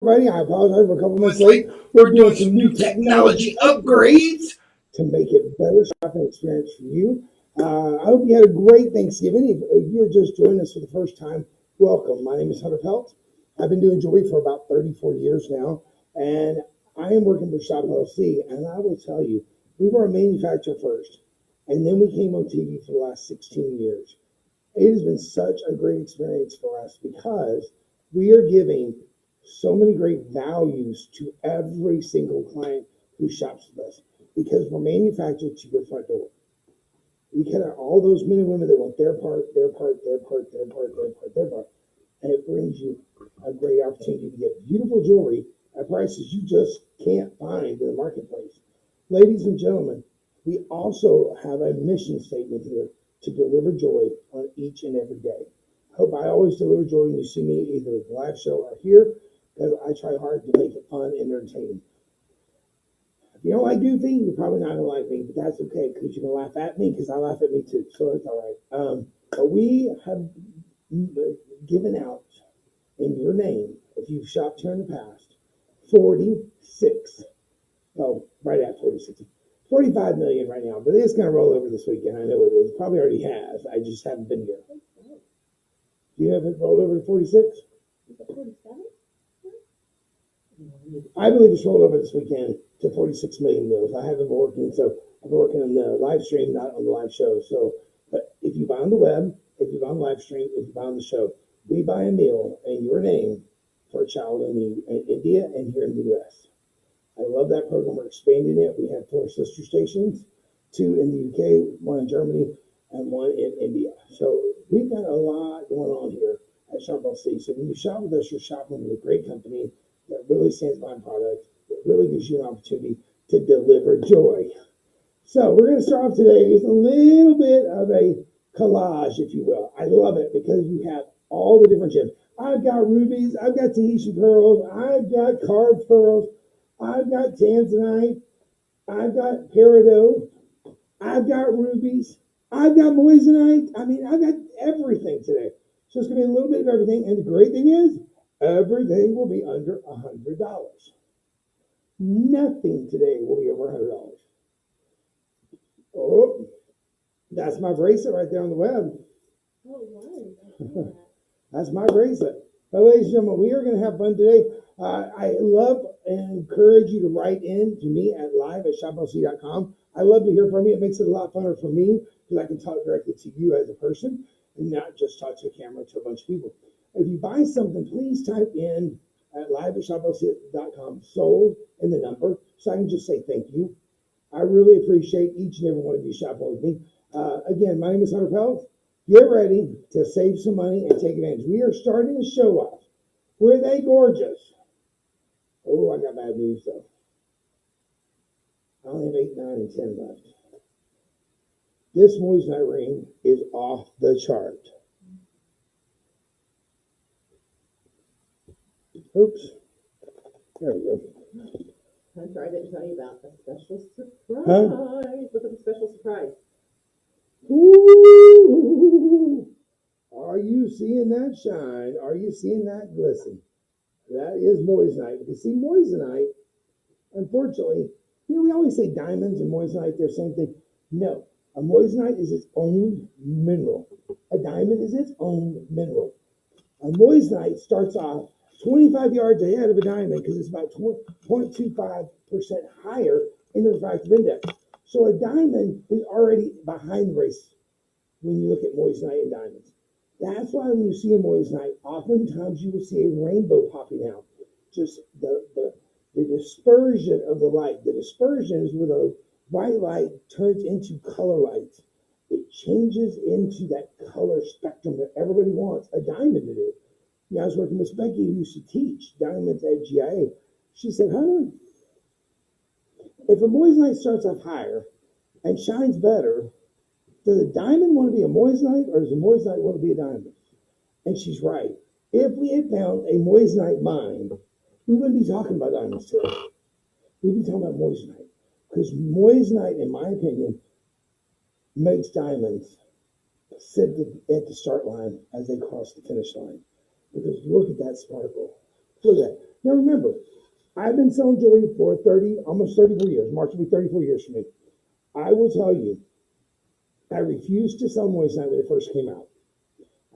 everybody. I apologize for a couple minutes late. We're doing some new technology upgrades to make it better shopping experience for you. I hope you had a great Thanksgiving. If you're just joining us for the first time, welcome. My name is Hunter Pelt. I've been doing jewelry for about 34 years now, and I am working for Shop LC. And I will tell you, we were a manufacturer first, and then we came on TV for the last 16 years. It has been such a great experience for us because we are giving so many great values to every single client who shops with us because we're manufactured to your front door. We cut out all those men and women that want their part, their part, their part, their part, their part, their part, and it brings you a great opportunity to get beautiful jewelry at prices you just can't find in the marketplace. Ladies and gentlemen, we also have a mission statement here to deliver joy on each and every day. I hope I always deliver joy when you see me either at the live show or here, because I try hard to make it fun and entertaining. If you don't like Goofy, you're probably not going to like me, but that's okay, because you can laugh at me, because I laugh at me too, so it's all right. But we have given out, in your name, if you've shopped here in the past, 46, right at 46, 45 million right now, but it's going to roll over this weekend. I know it is. Probably already has. I just haven't been here. Do you have it rolled over to 46? Is it 47? I believe it's rolled over this weekend to 46 million meals. I haven't been working, so I've been working on the live stream, not on the live show. So, but if you buy on the web, if you buy on the live stream, if you buy on the show, we buy a meal in your name for a child in India and here in the U.S. I love that program. We're expanding it. We have 4 sister stations, 2 in the UK, 1 in Germany, and 1 in India. So we've got a lot going on here at Shop LC. So when you shop with us, you're shopping with a great company that really stands behind product, that really gives you an opportunity to deliver joy. So we're going to start off today with a little bit of a collage, if you will. I love it because you have all the different gems. I've got rubies. I've got Tahitian pearls. I've got carved pearls. I've got tanzanite, I've got peridot, I've got rubies, I've got moissanite. I mean, I've got everything today. So it's going to be a little bit of everything. And the great thing is, everything will be under $100. Nothing today will be over $100. Oh, that's my bracelet right there on the web. Oh, wow. That's my bracelet. Well, ladies and gentlemen, we are going to have fun today. I love and encourage you to write in to me at live@shoplc.com. I love to hear from you. It makes it a lot funner for me because I can talk directly to you as a person and not just talk to a camera to a bunch of people. If you buy something, please type in at live@shoplc.com sold in the number so I can just say thank you. I really appreciate each and every one of you shopping with me. Again, my name is Hunter Pelt. Get ready to save some money and take advantage. We are starting a show off with a gorgeous. Oh, I got bad news though. I only have 8, 9, and 10 left. This moissanite ring is off the chart. Oops. There we go. Hunter, I didn't tell you about the special surprise. Huh? Look at the special surprise. Ooh. Are you seeing that shine? Are you seeing that glisten? That is moissanite. You see, moissanite, unfortunately, we always say diamonds and moissanite, they're the same thing. No, a moissanite is its own mineral. A diamond is its own mineral. A moissanite starts off 25 yards ahead of a diamond because it's about 0.25% higher in the refractive index. So a diamond is already behind the race when you look at moissanite and diamonds. That's why when you see a moissanite, oftentimes you will see a rainbow popping out. Just the dispersion of the light. The dispersion is where the white light turns into color light. It changes into that color spectrum that everybody wants a diamond to do. I was working with Becky who used to teach diamonds at GIA. She said, Hunter, if a moissanite starts off higher and shines better, does a diamond want to be a moissanite or does a moissanite want to be a diamond? And she's right. If we had found a moissanite mine, we wouldn't be talking about diamonds today. We'd be talking about moissanite. Because moissanite, in my opinion, makes diamonds sit at the start line as they cross the finish line. Because look at that sparkle. Look at that. Now remember, I've been selling jewelry for almost 34 years. March will be 34 years for me. I will tell you, I refused to sell moissanite when it first came out.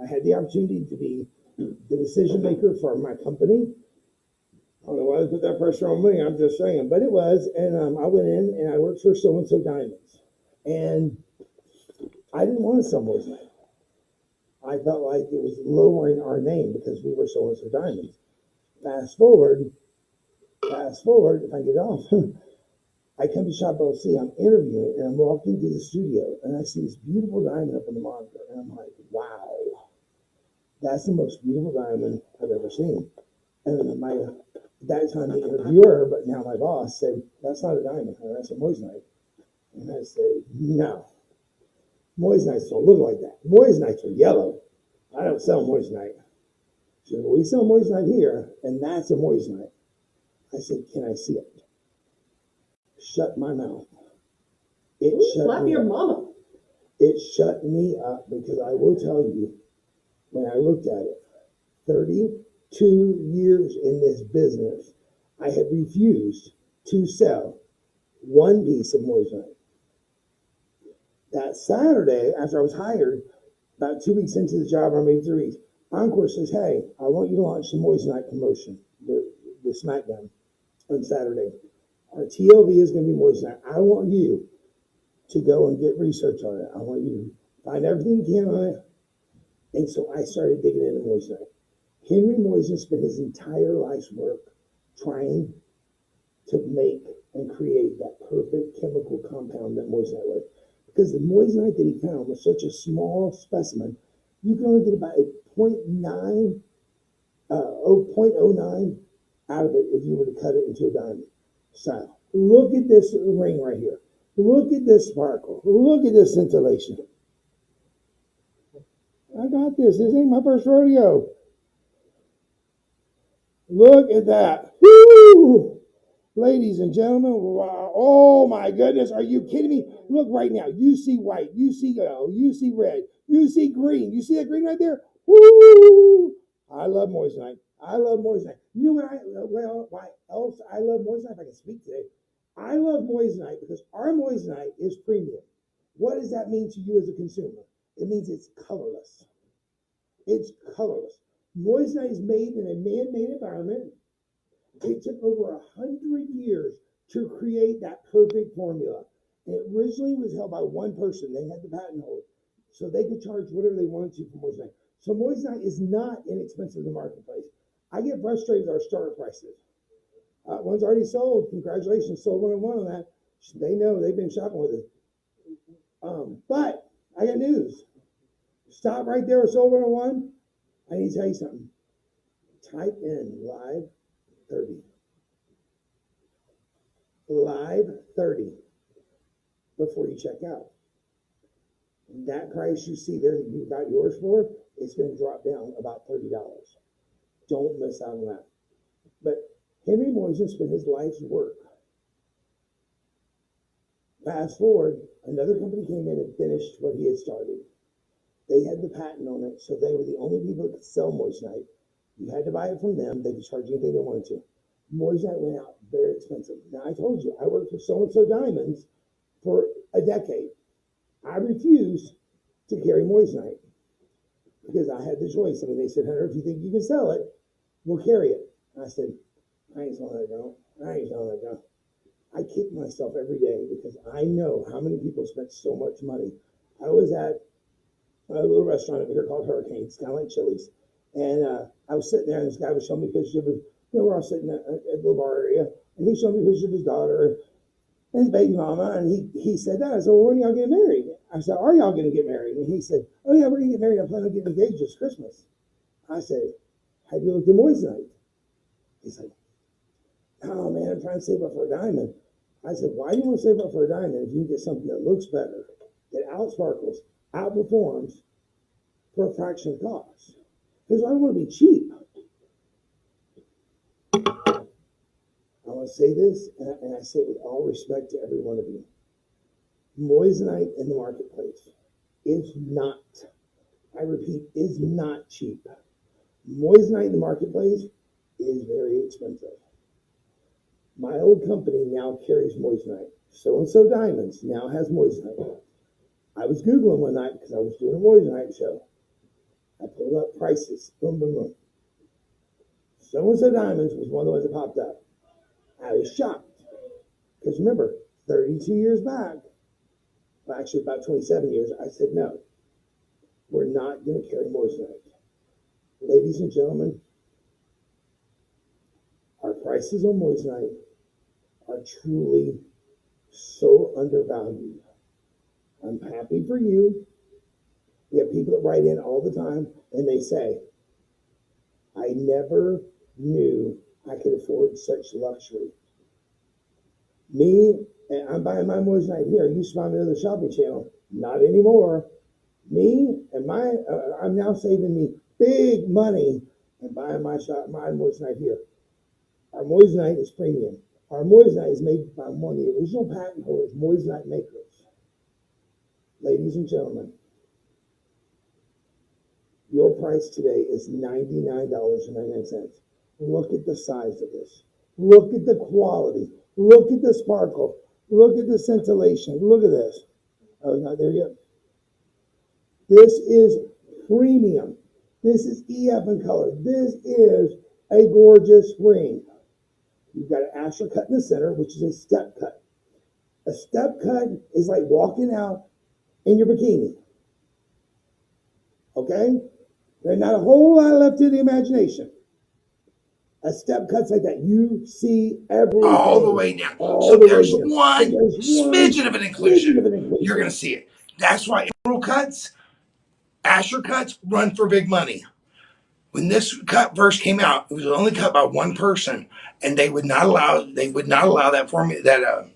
I had the opportunity to be the decision maker for my company. I don't know why they put that pressure on me. I'm just saying, but it was. And I went in and I worked for So and So Diamonds, and I didn't want to sell moissanite. I felt like it was lowering our name because we were So and So Diamonds. Fast forward, if I get off, I come to Shop LC, I'm interviewing, and I'm walking through the studio, and I see this beautiful diamond up on the monitor, and I'm like, wow, that's the most beautiful diamond I've ever seen. And then at that time, the interviewer, but now my boss, said, that's not a diamond, that's a moissanite. And I said, no, moissanites don't look like that. Moissanites are yellow. I don't sell moissanite. She said, well, we sell moissanite here, and that's a moissanite. I said, can I see it? Shut my mouth. It shut Slap me your up. mama. It shut me up because I will tell you, when I looked at it, 32 years in this business, I have refused to sell one piece of moissanite. That Saturday, after I was hired, about 2 weeks into the job, or maybe 3 weeks, Encore says, hey, I want you to launch the moissanite promotion, the SmackDown, on Saturday. Our TLV is going to be moissanite. I want you to go and get research on it. I want you to find everything you can on it. And so I started digging into moissanite. Henry Moissan spent his entire life's work trying to make and create that perfect chemical compound that moissanite was. Because the moissanite that he found was such a small specimen, you can only get about a 0.09 out of it if you were to cut it into a diamond. So look at this ring right here. Look at this sparkle. Look at this scintillation. I got this. This ain't my first rodeo. Look at that. Woo! Ladies and gentlemen, wow. Oh my goodness, are you kidding me? Look right now. You see white, you see yellow, you see red, you see green. You see that green right there? Woo! I love moissanite. I love moissanite. You know why else I love moissanite? If I can speak today, I love moissanite because our moissanite is premium. What does that mean to you as a consumer? It means it's colorless. It's colorless. Moissanite is made in a man-made environment. It took over 100 years to create that perfect formula. And it originally was held by one person. They had the patent hold. So they could charge whatever they wanted to for moissanite. So moissanite is not inexpensive in the marketplace. I get frustrated with our starter prices. One's already sold. Congratulations, sold 101 on that. They know they've been shopping with us. But I got news. Stop right there with sold 101. I need to tell you something. Type in live 30. Live 30 before you check out. That price you see there that you got yours for, it's going to drop down about $30. Don't miss out on that. But Henry Moissan spent his life's work. Fast forward, another company came in and finished what he had started. They had the patent on it, so they were the only people that could sell moissanite. You had to buy it from them. They could charge you anything they wanted to. Moissanite went out very expensive. Now, I told you, I worked for So-and-so Diamonds for a decade. I refused to carry moissanite because I had the choice. I mean, they said, Hunter, if you think you can sell it, we'll carry it. I said, I ain't selling that junk. I ain't selling that junk. I kick myself every day because I know how many people spent so much money. I was at a little restaurant over here called Hurricane. It's kind of like Chili's. And I was sitting there, and this guy was showing me pictures of his, we're all sitting at the little bar area, and he showed me pictures of his daughter and his baby mama, and he said that. I said, well, when are y'all getting married? I said, are y'all going to get married? And he said, oh, yeah, we're going to get married. I'm planning on getting engaged this Christmas. I said, have you looked at moissanite? He said, oh, man, I'm trying to save up for a diamond. I said, why do you want to save up for a diamond if you can get something that looks better, that outsparkles, outperforms for a fraction of the cost? Because I don't want to be cheap. I want to say this, and I say it with all respect to every one of you. Moissanite in the marketplace is not, I repeat, is not cheap. Moissanite in the marketplace is very expensive. My old company now carries moissanite. So-and-so Diamonds now has moissanite. I was Googling one night because I was doing a moissanite show. I pulled up prices. Boom, boom, boom. So-and-so Diamonds was one of the ones that popped up. I was shocked. Because remember, 32 years back, well, actually about 27 years, I said, no, we're not going to carry moissanite. Ladies and gentlemen, our prices on moissanite are truly so undervalued. I'm happy for you. We have people that write in all the time and they say, I never knew I could afford such luxury. Me, and I'm buying my moissanite here. I used to buy me another shopping channel. Not anymore. Me and I'm now saving me big money and buying my moissanite here. Our moissanite is premium. Our moissanite is made by one of the original patent holders, moissanite makers. Ladies and gentlemen, your price today is $99.99. Look at the size of this. Look at the quality. Look at the sparkle. Look at the scintillation. Look at this. Oh, not there yet. This is premium. This is EF in color. This is a gorgeous ring. You've got an asher cut in the center, which is a step cut. A step cut is like walking out in your bikini. Okay? There's not a whole lot left to the imagination. A step cut's like that. You see everything. All the way down. So there's one smidgen of an inclusion. You're going to see it. That's why emerald cuts, asher cuts run for big money. When this cut first came out, it was only cut by one person, and they would not allow that formula, that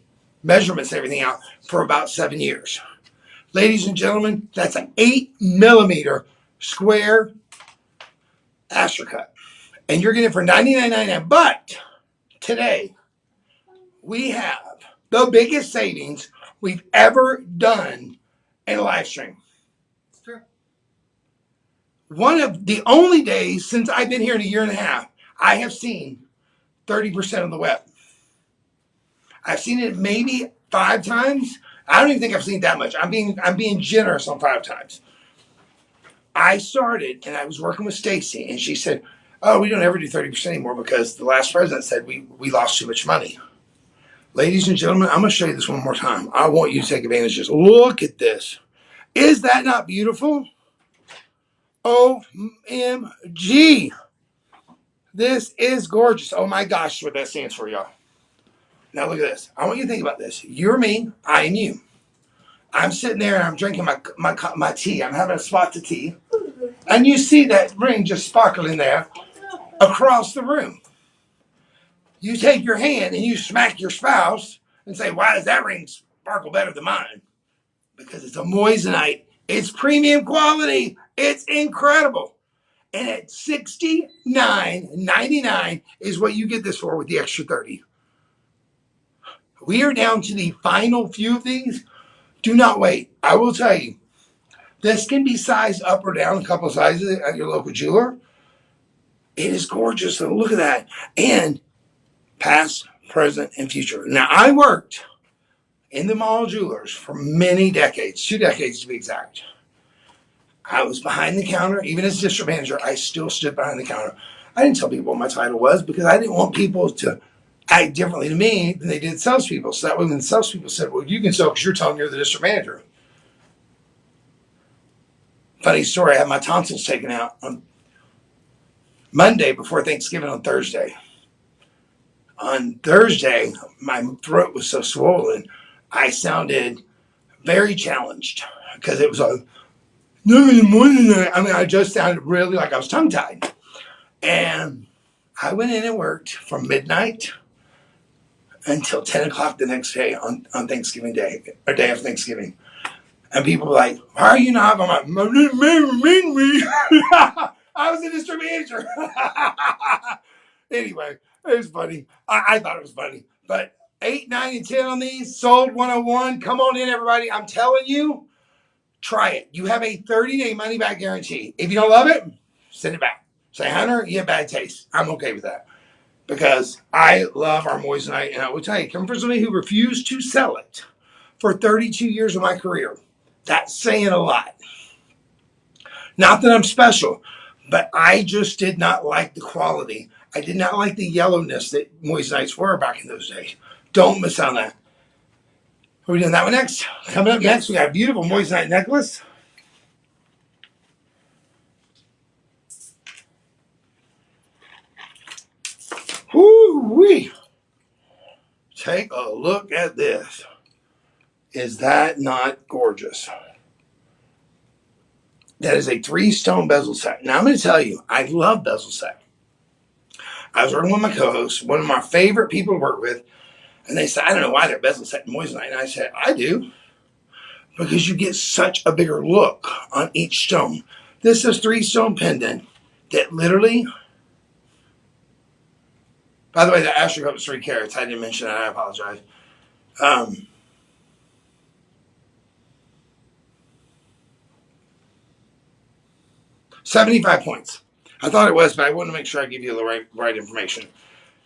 measurements and everything out for about 7 years. Ladies and gentlemen, that's an 8mm square asher cut, and you're getting it for $99.99. But today we have the biggest savings we've ever done in a live stream. One of the only days since I've been here in a year and a half, I have seen 30% of the web. I've seen it maybe 5 times. I don't even think I've seen it that much. I'm being generous on 5 times. I started and I was working with Stacy and she said, "Oh, we don't ever do 30% anymore because the last president said we lost too much money." Ladies and gentlemen, I'm going to show you this one more time. I want you to take advantage of this. Look at this. Is that not beautiful? OMG. This is gorgeous. Oh my gosh, what that stands for, y'all. Now look at this. I want you to think about this. You're me, I am you. I'm sitting there and I'm drinking my tea. I'm having a spot of tea. And you see that ring just sparkling there across the room. You take your hand and you smack your spouse and say, "Why does that ring sparkle better than mine?" Because it's a moissanite. It's premium quality. It's incredible. And at $69.99 is what you get this for with the extra 30. We are down to the final few of these. Do not wait. I will tell you, this can be sized up or down a couple of sizes at your local jeweler. It is gorgeous. So look at that. And past, present, and future. Now, I worked in the mall jewelers for many decades, 2 decades to be exact. I was behind the counter. Even as district manager, I still stood behind the counter. I didn't tell people what my title was because I didn't want people to act differently to me than they did salespeople. So that way when the salespeople said, "Well, you can sell because you're telling you're the district manager." Funny story, I had my tonsils taken out on Monday before Thanksgiving on Thursday. On Thursday, my throat was so swollen, I sounded very challenged because it was a I just sounded really like I was tongue-tied. And I went in and worked from midnight until 10 o'clock the next day on Thanksgiving Day, or day of Thanksgiving. And people were like, "Why are you not?" I'm like, me. I was a district manager. Anyway, it was funny. I thought it was funny. But 8, 9, and 10 on these, sold 101. Come on in, everybody. I'm telling you, try it. You have a 30-day money-back guarantee. If you don't love it, send it back. Say, "Hunter, you have bad taste." I'm okay with that. because I love our moissanite, and I will tell you, coming from somebody who refused to sell it for 32 years of my career, that's saying a lot. Not that I'm special, but I just did not like the quality. I did not like the yellowness that moissanites were back in those days. Don't miss on that. Are we doing that one next? Coming up next, we got a beautiful moissanite necklace. Whoo-wee. Take a look at this. Is that not gorgeous? That is a 3-stone bezel set. Now I'm going to tell you, I love bezel set. I was working with my co-host, one of my favorite people to work with, and they said, I don't know why they're bezel set in moissanite. And I said, I do, because you get such a bigger look on each stone. This is 3-stone pendant that literally, by the way, the Astro Cup is 3 carats. I didn't mention that. I apologize. 75 points. I thought it was, but I wanted to make sure I give you the right information.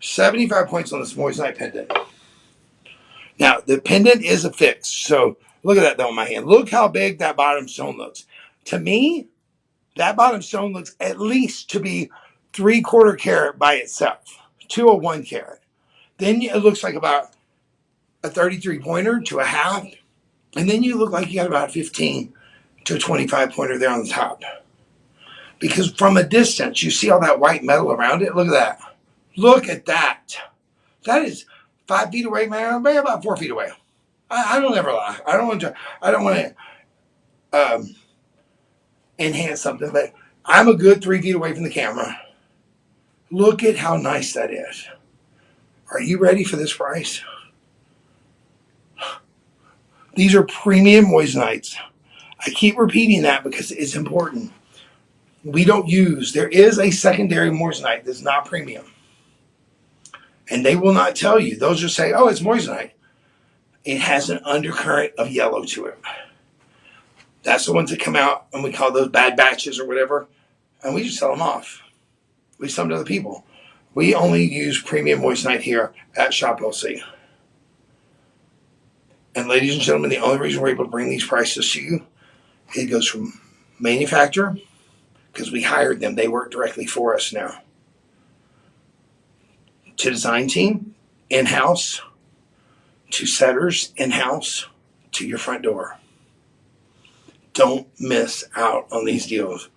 75 points on this moissanite pendant. Now, the pendant is affixed. So look at that though in my hand. Look how big that bottom stone looks. To me, that bottom stone looks at least to be 3/4 carat by itself, 201 carat. Then it looks like about a 33 pointer to a half. And then you look like you got about a 15 to a 25 pointer there on the top. Because from a distance, you see all that white metal around it. Look at that. Look at that. That is 5 feet away, man. Maybe about 4 feet away. I don't ever lie. I don't want to. I don't want to enhance something, but I'm a good 3 feet away from the camera. Look at how nice that is. Are you ready for this price? These are premium moissanites. I keep repeating that because it's important. We don't use. There is a secondary moissanite that's not premium, and they will not tell you. They'll just say, "Oh, it's moissanite." It has an undercurrent of yellow to it. That's the ones that come out, and we call those bad batches or whatever, and we just sell them off. We sell them to other people. We only use premium moissanite here at Shop LC. And ladies and gentlemen, the only reason we're able to bring these prices to you, it goes from manufacturer, because we hired them. They work directly for us now. To design team, in-house, to setters, in-house, to your front door. Don't miss out on these deals.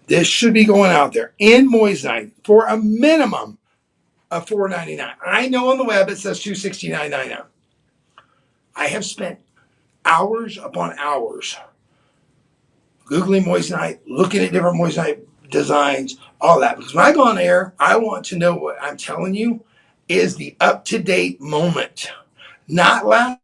This should be going out there in moissanite for a minimum of $4.99. I know on the web it says $269.99. I have spent hours upon hours Googling moissanite, looking at different moissanite designs, all that. Because when I go on air, I want to know what I'm telling you is the up-to-date moment, not last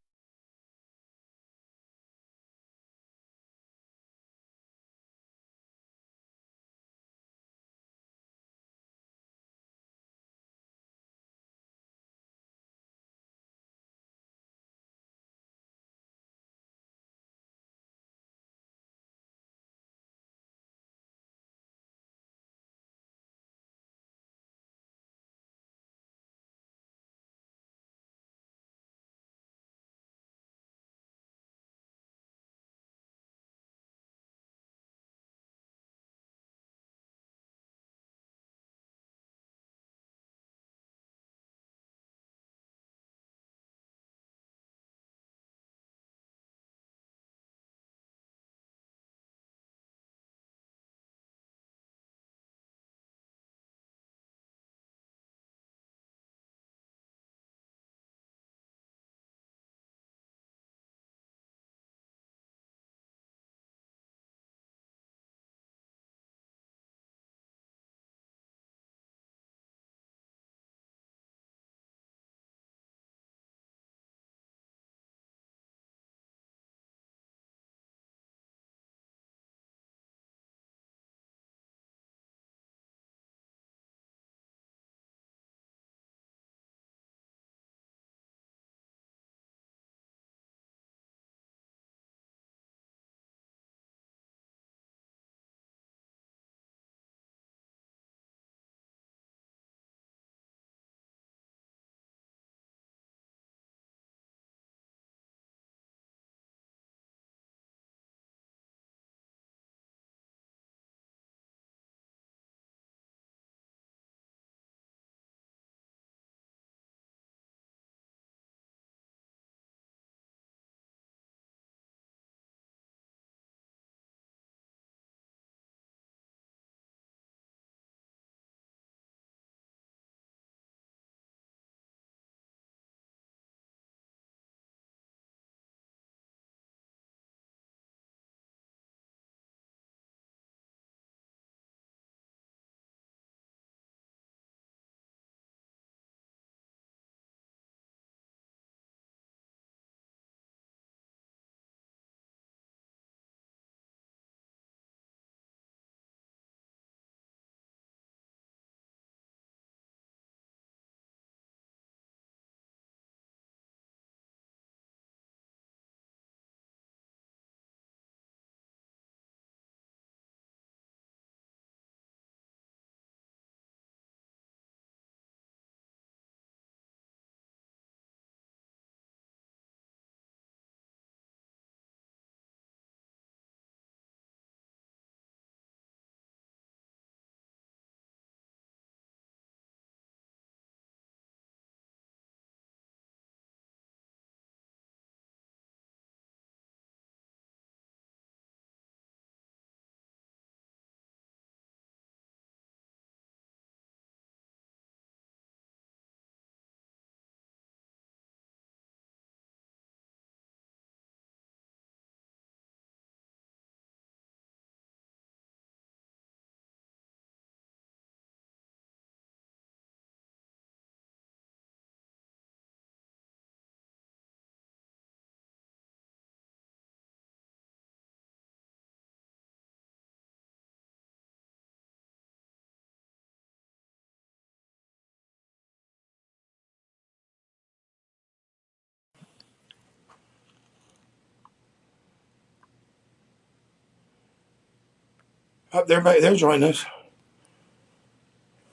Up there, they're joining us.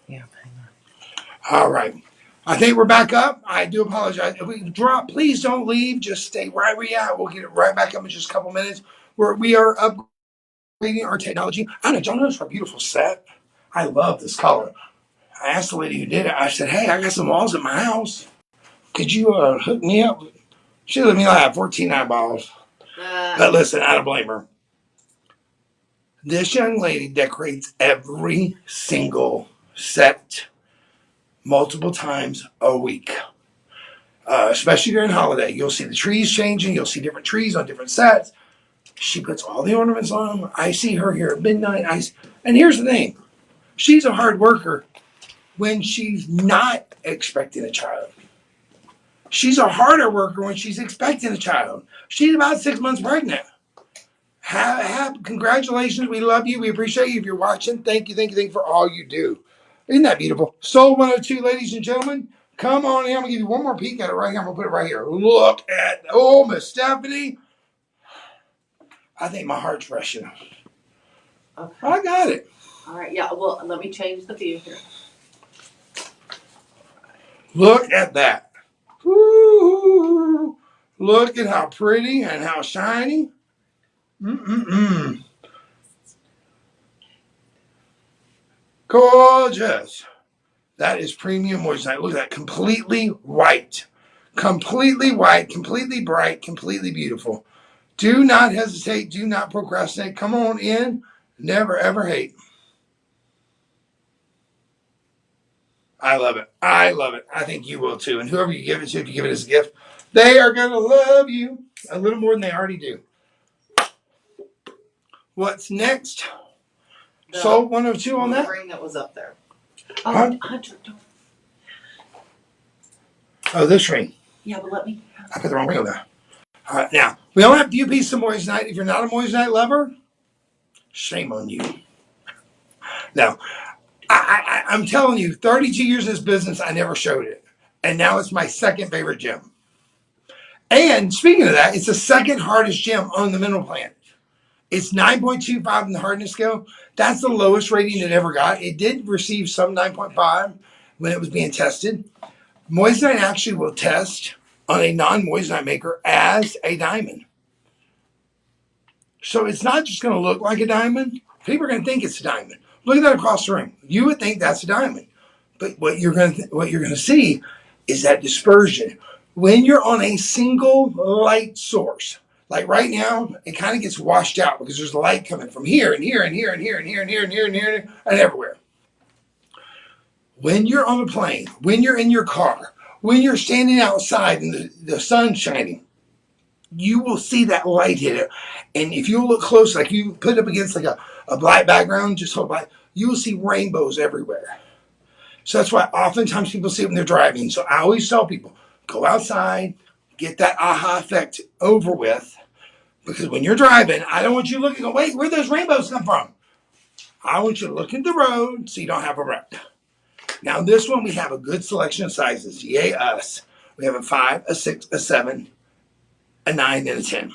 Yeah, hang All right. I think we're back up. I do apologize. If we drop, please don't leave. Just stay right where you at. We'll get it right back up in just a couple minutes. We are upgrading our technology. I know, John, notice our beautiful set. I love this color. I asked the lady who did it. I said, "Hey, I got some walls at my house. Could you hook me up?" She let me have 14 eyeballs. But listen, I don't blame her. This young lady decorates every single set multiple times a week. Especially during holiday. You'll see the trees changing. You'll see different trees on different sets. She puts all the ornaments on them. I see her here at midnight. And here's the thing. She's a hard worker when she's not expecting a child. She's a harder worker when she's expecting a child. She's about 6 months pregnant. Congratulations. We love you. We appreciate you. If you're watching, thank you for all you do. Isn't that beautiful? Soul 102, ladies and gentlemen. Come on in. I'm going to give you one more peek at it right here. I'm going to put it right here. Look at, Miss Stephanie. I think my heart's rushing. Okay. I got it. All right. Yeah. Well, let me change the view here. Look at that. Woo. Look at how pretty and how shiny. Gorgeous. That is premium moissanite. Look at that. Completely white. Completely white. Completely bright. Completely beautiful. Do not hesitate. Do not procrastinate. Come on in. Never, ever hate. I love it. I love it. I think you will too. And whoever you give it to, if you give it as a gift, they are going to love you a little more than they already do. What's next? Soul 102 on that? The ring that was up there. Huh? Hunter, don't. Oh, this ring. Yeah, but let me. I put the wrong ring on there. All right, now, we only have a few pieces of moissanite. If you're not a moissanite lover, shame on you. Now, I'm telling you, 32 years in this business, I never showed it. And now it's my second favorite gem. And speaking of that, it's the second hardest gem on the mineral planet. It's 9.25 in the hardness scale. That's the lowest rating it ever got. It did receive some 9.5 when it was being tested. Moissanite actually will test on a non-moissanite maker as a diamond. So it's not just going to look like a diamond. People are going to think it's a diamond. Look at that across the room. You would think that's a diamond. But what you're going to see is that dispersion. When you're on a single light source, like right now, it kind of gets washed out because there's light coming from here and here and here and here and here and here and here and here and everywhere. When you're on a plane, when you're in your car, when you're standing outside and the sun's shining, you will see that light hit it. And if you look close, like you put it up against like a black background, just hold by, you will see rainbows everywhere. So that's why oftentimes people see it when they're driving. So I always tell people, go outside, get that aha effect over with. Because when you're driving, I don't want you looking, wait, where'd those rainbows come from? I want you to look at the road so you don't have a wreck. Now this one, we have a good selection of sizes. Yay us. We have a 5, a 6, a 7, a 9, and a 10.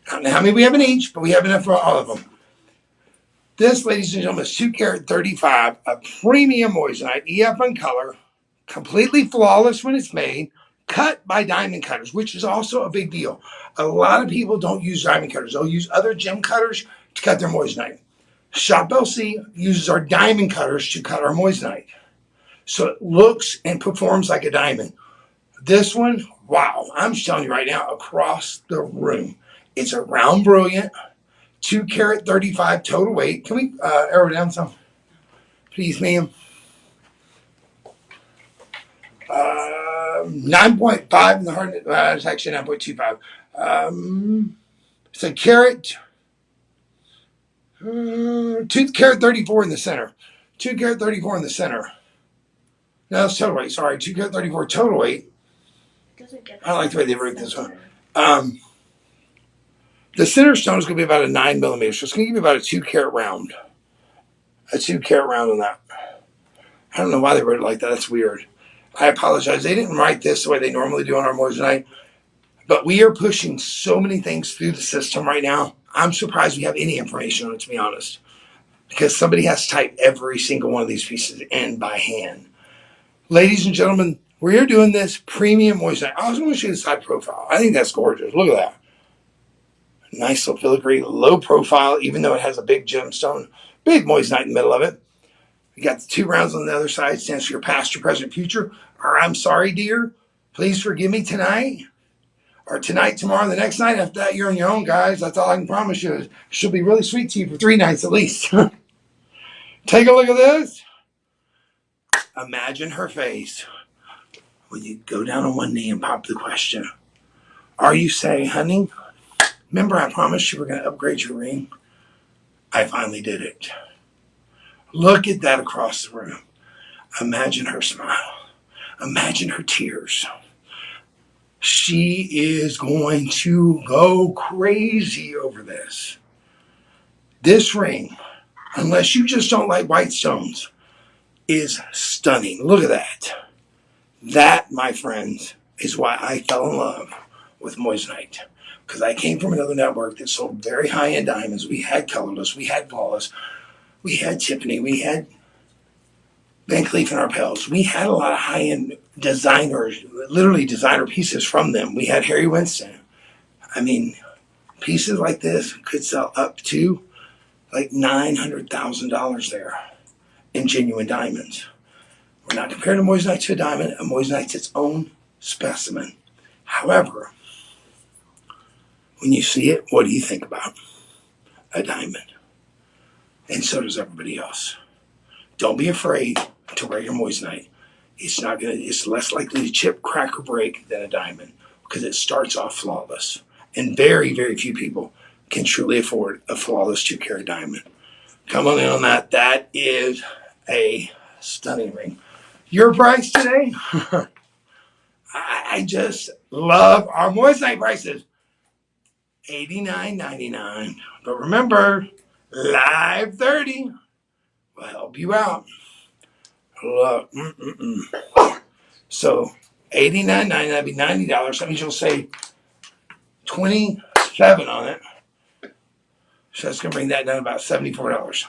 I don't know how many we have in each, but we have enough for all of them. This, ladies and gentlemen, is 2 carat 35, a premium moissanite, EF on color, completely flawless when it's made, cut by diamond cutters, which is also a big deal. A lot of people don't use diamond cutters. They'll use other gem cutters to cut their moissanite. Shop LC uses our diamond cutters to cut our moissanite. So it looks and performs like a diamond. This one, wow, I'm just telling you right now, across the room. It's a round brilliant, 2 carat 35 total weight. Can we arrow down some? Please, ma'am. 9.5 in the hardness. It's actually 9.25. It's a carat. 2 carat 34 in the center. 2 carat 34 in the center. No, it's total weight. Sorry, 2 carat 34 total weight. I don't like the way they wrote this one. The center stone is going to be about a 9 millimeter. So it's going to give you about a 2 carat round. A 2 carat round on that. I don't know why they wrote it like that. That's weird. I apologize. They didn't write this the way they normally do on our moissanite. But we are pushing so many things through the system right now. I'm surprised we have any information on it, to be honest. because somebody has to type every single one of these pieces in by hand. Ladies and gentlemen, we're doing this premium moissanite. I was going to show you the side profile. I think that's gorgeous. Look at that. Nice little filigree, low profile, even though it has a big gemstone. Big moissanite in the middle of it. You got the 2 rounds on the other side, stands for your past, your present, future. Or I'm sorry, dear. Please forgive me tonight. Or tonight, tomorrow, the next night. After that, you're on your own, guys. That's all I can promise you. She'll be really sweet to you for 3 nights at least. Take a look at this. Imagine her face when you go down on one knee and pop the question. Are you saying, honey, remember I promised you were going to upgrade your ring? I finally did it. Look at that across the room. Imagine her smile. Imagine her tears. She is going to go crazy over this. This ring, unless you just don't like white stones, is stunning. Look at that. That, my friends, is why I fell in love with moissanite. Because I came from another network that sold very high-end diamonds. We had colorless, we had flawless, we had Tiffany, we had Van Cleef in our pelts. We had a lot of high-end designers, literally designer pieces from them. We had Harry Winston. I mean, pieces like this could sell up to like $900,000 there in genuine diamonds. We're not comparing a moissanite to a diamond. A moissanite's its own specimen. However, when you see it, what do you think about? A diamond. And so does everybody else. Don't be afraid to wear your moissanite. It's less likely to chip, crack, or break than a diamond because it starts off flawless. And very, very few people can truly afford a flawless 2-carat diamond. Come on in on that. That is a stunning ring. Your price today? I just love our moissanite prices. $89.99. But remember, Live 30 will help you out. Look. So $89.99, that'd be $90. That means you'll save $27 on it. So that's going to bring that down to about $74.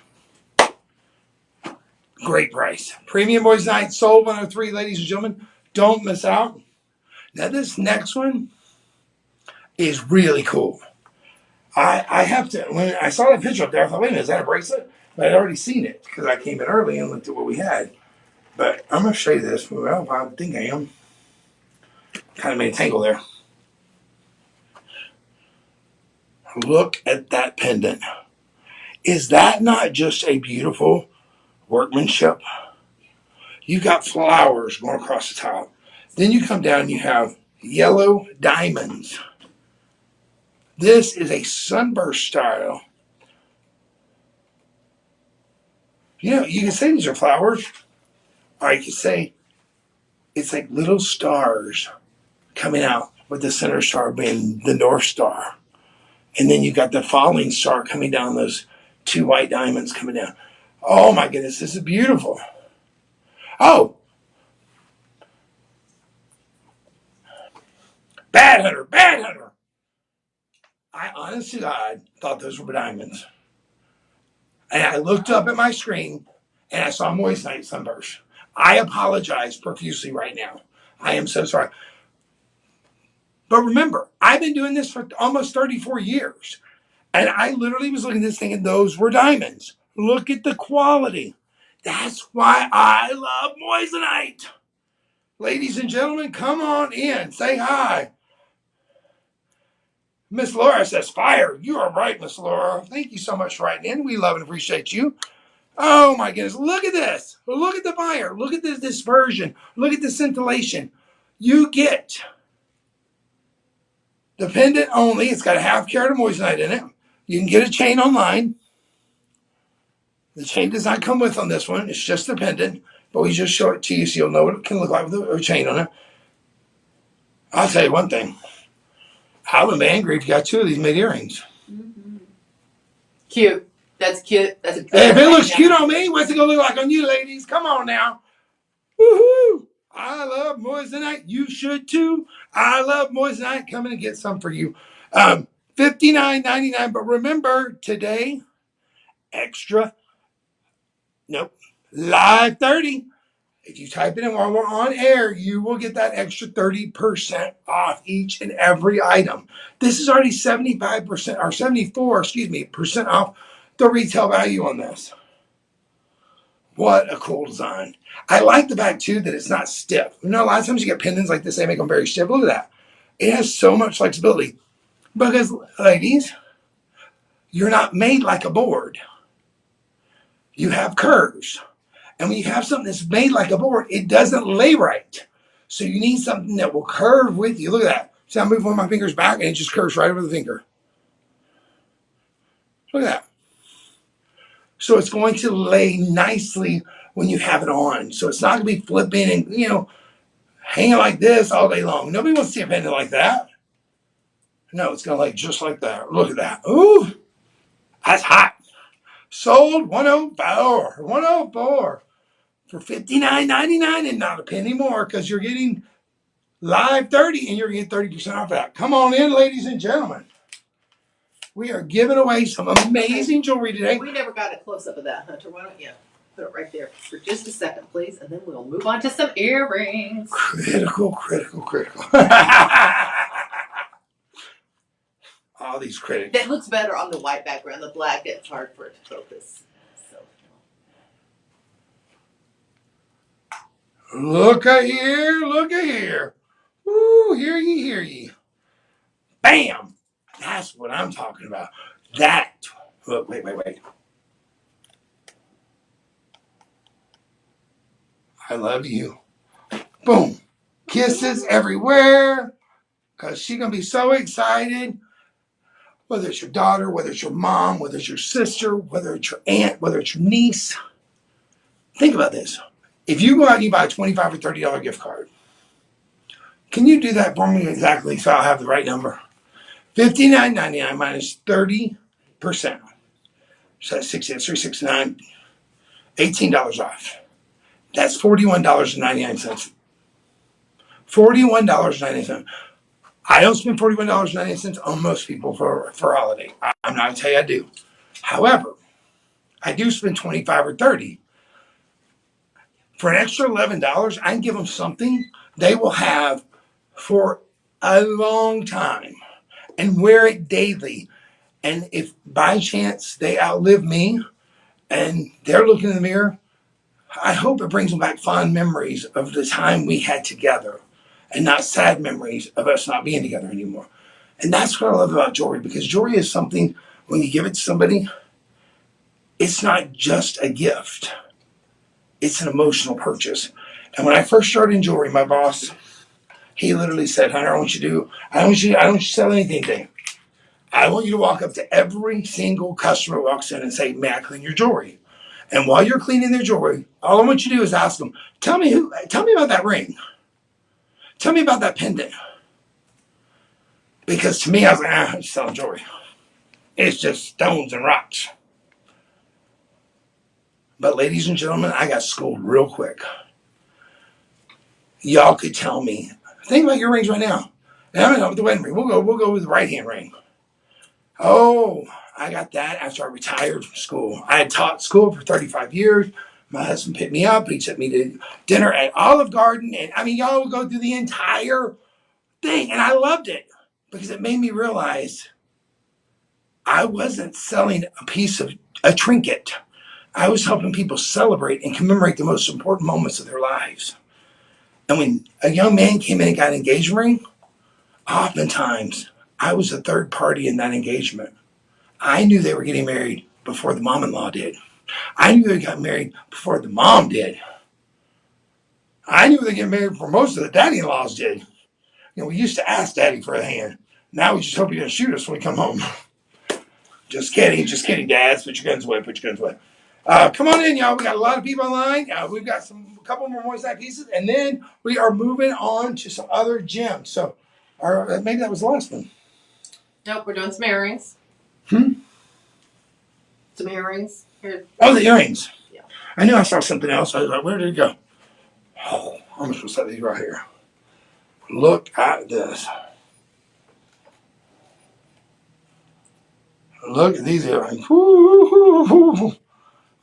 Great price. Premium moissanite, sold 103, ladies and gentlemen. Don't miss out. Now this next one is really cool. I have to, when I saw that picture up there, I thought, wait a minute, is that a bracelet? But I'd already seen it because I came in early and looked at what we had. But I'm going to show you this. Well, I think I am. Kind of made a tangle there. Look at that pendant. Is that not just a beautiful workmanship? You've got flowers going across the top. Then you come down and you have yellow diamonds. This is a sunburst style. You know, you can say these are flowers, or you can say it's like little stars coming out, with the center star being the North Star. And then you got the falling star coming down, those 2 white diamonds coming down. Oh my goodness, this is beautiful. Oh, bad hunter, bad hunter. I honestly, God, thought those were diamonds. And I looked up at my screen and I saw moissanite sunburst. I apologize profusely right now. I am so sorry. But remember, I've been doing this for almost 34 years. And I literally was looking at this thing and those were diamonds. Look at the quality. That's why I love moissanite. Ladies and gentlemen, come on in. Say hi. Miss Laura says, fire. You are right, Miss Laura. Thank you so much for writing in. We love and appreciate you. Oh my goodness. Look at this. Look at the fire. Look at this dispersion. Look at the scintillation. You get the pendant only. It's got a 1/2 carat of moissanite in it. You can get a chain online. The chain does not come with on this one. It's just the pendant. But we just show it to you so you'll know what it can look like with a chain on it. I'll tell you one thing. I wouldn't be angry if you got 2 of these made earrings. Mm-hmm. Cute. That's cute. That's a good Hey, if it looks idea. cute on me, what's it going to look like on you, ladies? Come on now. Woohoo! I love moissanite. You should too. I love moissanite. Come in and get some for you. $59.99. But remember, today, extra Nope. Live 30. If you type it in while we're on air, you will get that extra 30% off each and every item. This is already 75% or 74, percent off the retail value on this. What a cool design. I like the back too that it's not stiff. You know, a lot of times you get pendants like this, they make them very stiff. Look at that. It has so much flexibility because, ladies, you're not made like a board. You have curves. And when you have something that's made like a board, it doesn't lay right. So you need something that will curve with you. Look at that. See, I move one of my fingers back and it just curves right over the finger. Look at that. So it's going to lay nicely when you have it on. So it's not going to be flipping and, hanging like this all day long. Nobody wants to see a pendant like that. No, it's going to lay just like that. Look at that. Ooh, that's hot. Sold 104. 104 for $59.99 and not a penny more because you're getting live 30 and you're getting 30% off that. Come on in, ladies and gentlemen. We are giving away some amazing jewelry today. We never got a close up of that, Hunter. Why don't you put it right there for just a second, please, and then we'll move on to some earrings. Critical. All these critics. That looks better on the white background. The black, it's hard for it to focus. So. Look a here. Ooh, hear ye. Bam! That's what I'm talking about. That. Look, wait. I love you. Boom. Kisses everywhere. Because she's going to be so excited. Whether it's your daughter, whether it's your mom, whether it's your sister, whether it's your aunt, whether it's your niece. Think about this. If you go out and you buy a $25 or $30 gift card, can you do that for me exactly so I'll have the right number? $59.99 minus 30%. So that's $369, $18 off. That's $41.99. $41.99. I don't spend $41.99 on most people for holiday. I'm not going to tell you I do. However, I do spend $25 or $30. For an extra $11, I can give them something they will have for a long time and wear it daily. And if by chance they outlive me and they're looking in the mirror, I hope it brings them back fond memories of the time we had together and not sad memories of us not being together anymore. And that's what I love about jewelry, because jewelry is something, when you give it to somebody, it's not just a gift. It's an emotional purchase. And when I first started in jewelry, my boss, he literally said, Hunter, I don't want you to sell anything. I want you to walk up to every single customer who walks in and say, may I clean your jewelry? And while you're cleaning their jewelry, all I want you to do is ask them, tell me about that ring. Tell me about that pendant. Because to me, I was like, I'm just selling jewelry. It's just stones and rocks. But ladies and gentlemen, I got schooled real quick. Y'all could tell me, think about your rings right now. And I'm with the wedding ring. We'll go with the right hand ring. Oh, I got that after I retired from school. I had taught school for 35 years. My husband picked me up. He took me to dinner at Olive Garden. And I mean, y'all would go through the entire thing. And I loved it because it made me realize I wasn't selling a trinket. I was helping people celebrate and commemorate the most important moments of their lives. And when a young man came in and got an engagement ring, oftentimes I was a third party in that engagement. I knew they were getting married before the mom-in-law did. I knew they got married before the mom did. I knew they get married before most of the daddy-in-laws did. We used to ask daddy for a hand. Now we just hope he doesn't shoot us when we come home. Just kidding, dads. Put your guns away. Come on in, y'all. We got a lot of people online. We've got a couple more moissanite pieces, and then we are moving on to some other gems. So, maybe that was the last one. Nope, we're doing some earrings. Some earrings. Here. Oh, the earrings. Yeah. I knew I saw something else. I was like, where did it go? Oh, I'm supposed to set these right here. Look at this. Look at these earrings. Woo-hoo-hoo.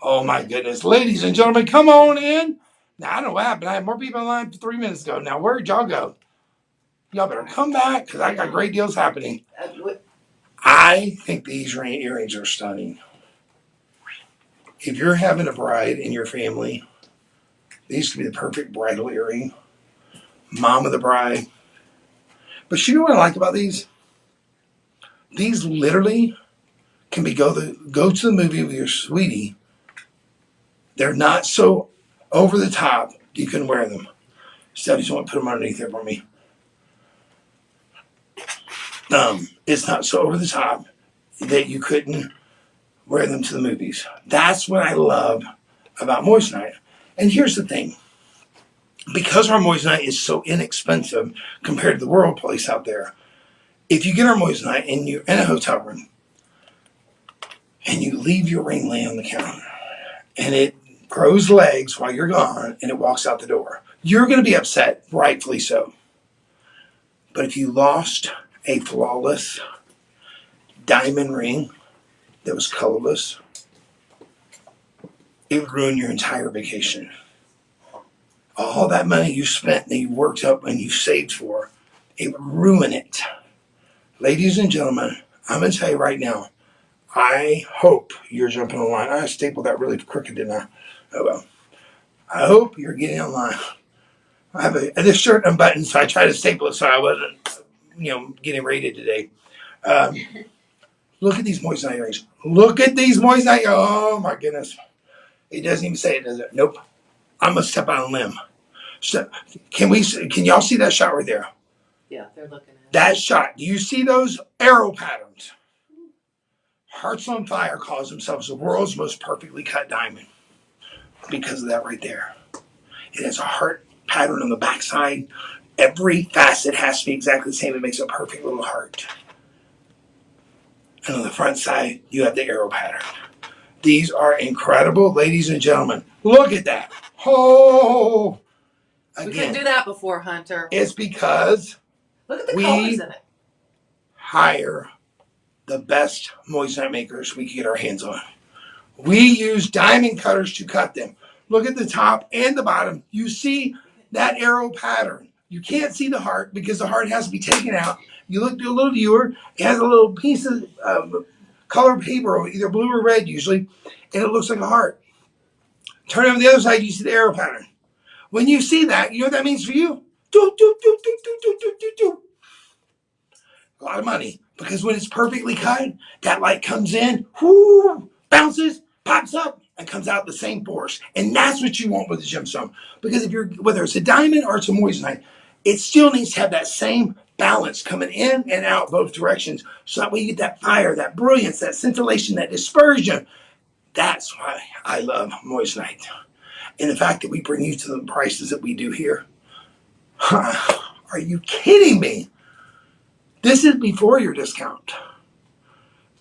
Oh my goodness. Ladies and gentlemen, come on in. Now, I don't know what happened. I had more people in line 3 minutes ago. Now, where'd y'all go? Y'all better come back because I got great deals happening. I think these earrings are stunning. If you're having a bride in your family, these could be the perfect bridal earring. Mom of the bride. But you know what I like about these? These literally can be go to the movie with your sweetie. They're not so over the top. You can wear them. Steph, you want to put them underneath there for me? It's not so over the top that you couldn't wear them to the movies. That's what I love about Moissanite. And here's the thing. Because our Moissanite is so inexpensive compared to the world place out there, if you get our Moissanite and you're in a hotel room and you leave your ring laying on the counter and it grows legs while you're gone and it walks out the door, you're going to be upset, rightfully so. But if you lost a flawless diamond ring that was colorless, it would ruin your entire vacation. All that money you spent that you worked up and you saved for, it would ruin it. Ladies and gentlemen, I'm going to tell you right now, I hope you're jumping online. I stapled that really crooked, didn't I? Oh well. I hope you're getting online. I have this shirt unbuttoned, so I tried to staple it so I wasn't, getting rated today. Look at these moissanite earrings. Look at these moissanite. Oh my goodness. It doesn't even say it, does it? Nope. I'm gonna step out on a limb. So, can y'all see that shot right there? Yeah, they're looking at it. That shot. Do you see those arrow patterns? Hearts on Fire calls themselves the world's most perfectly cut diamond because of that right there. It has a heart pattern on the backside. Every facet has to be exactly the same. It makes a perfect little heart. And on the front side, you have the arrow pattern. These are incredible, ladies and gentlemen. Look at that. Oh, We couldn't do that before, Hunter. It's because look at the colors in it. Hire the best moissanite makers we can get our hands on. We use diamond cutters to cut them. Look at the top and the bottom. You see that arrow pattern. You can't see the heart because the heart has to be taken out. You look to a little viewer, it has a little piece of colored paper, either blue or red usually, and it looks like a heart. Turn it on the other side, you see the arrow pattern. When you see that, you know what that means for you? Do, do, do, do, do, do, do, do, do. A lot of money. Because when it's perfectly cut, that light comes in, whoo, bounces, pops up, and comes out the same force. And that's what you want with a gemstone. Because whether it's a diamond or it's a moissanite, it still needs to have that same balance coming in and out both directions. So that way you get that fire, that brilliance, that scintillation, that dispersion. That's why I love moissanite. And the fact that we bring you to the prices that we do here. Are you kidding me? This is before your discount.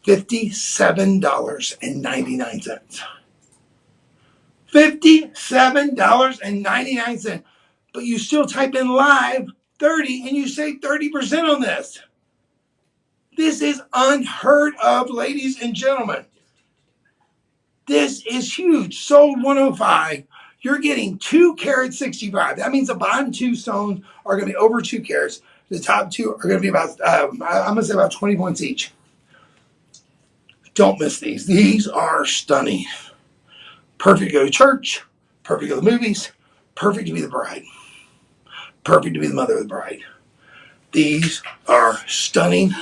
$57.99. $57.99. But you still type in live 30 and you save 30% on this. This is unheard of, ladies and gentlemen. This is huge. Sold 105. You're getting 2 carat 65. That means the bottom two stones are going to be over 2 carats. The top two are going to be about, I'm going to say about 20 points each. Don't miss these. These are stunning. Perfect to go to church. Perfect to go to the movies. Perfect to be the bride. Perfect to be the mother of the bride. These are stunning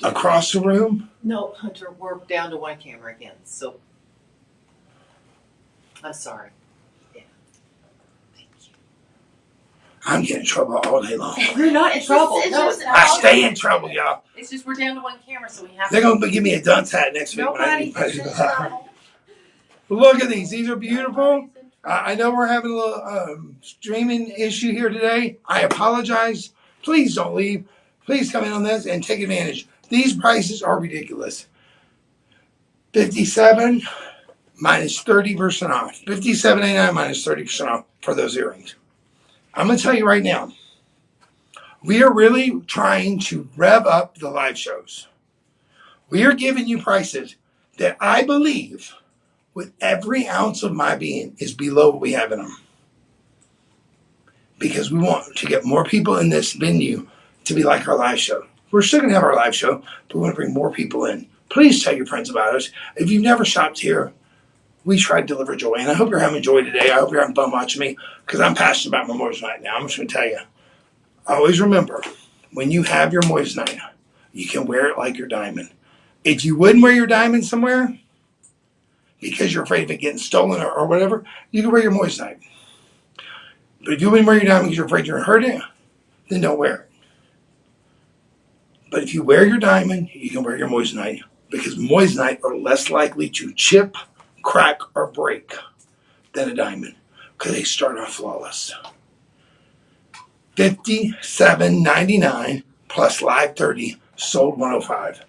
across the room. No, Hunter, we're down to one camera again, so I'm sorry. Yeah. Thank you. I'm getting in trouble all day long. You're not in trouble. I stay in trouble, y'all. It's just we're down to one camera, so we have They're going to give me a dunce hat next week. Nobody. Look at these. These are beautiful. I know we're having a little streaming issue here today. I apologize. Please don't leave. Please come in on this and take advantage. These prices are ridiculous. 57 minus 30% off. $57.89 minus 30% off for those earrings. I'm going to tell you right now, we are really trying to rev up the live shows. We are giving you prices that I believe with every ounce of my being is below what we have in them. Because we want to get more people in this venue to be like our live show. We're still going to have our live show, but we want to bring more people in. Please tell your friends about us. If you've never shopped here, we try to deliver joy. And I hope you're having joy today. I hope you're having fun watching me because I'm passionate about my moissanite now. I'm just going to tell you. Always remember, when you have your moissanite, you can wear it like your diamond. If you wouldn't wear your diamond somewhere because you're afraid of it getting stolen or whatever, you can wear your moissanite. But if you wouldn't wear your diamond because you're afraid you're going to hurt it, then don't wear it. But if you wear your diamond, you can wear your moissanite because moissanite are less likely to chip, crack, or break than a diamond because they start off flawless. $57.99 plus live 30 sold 105.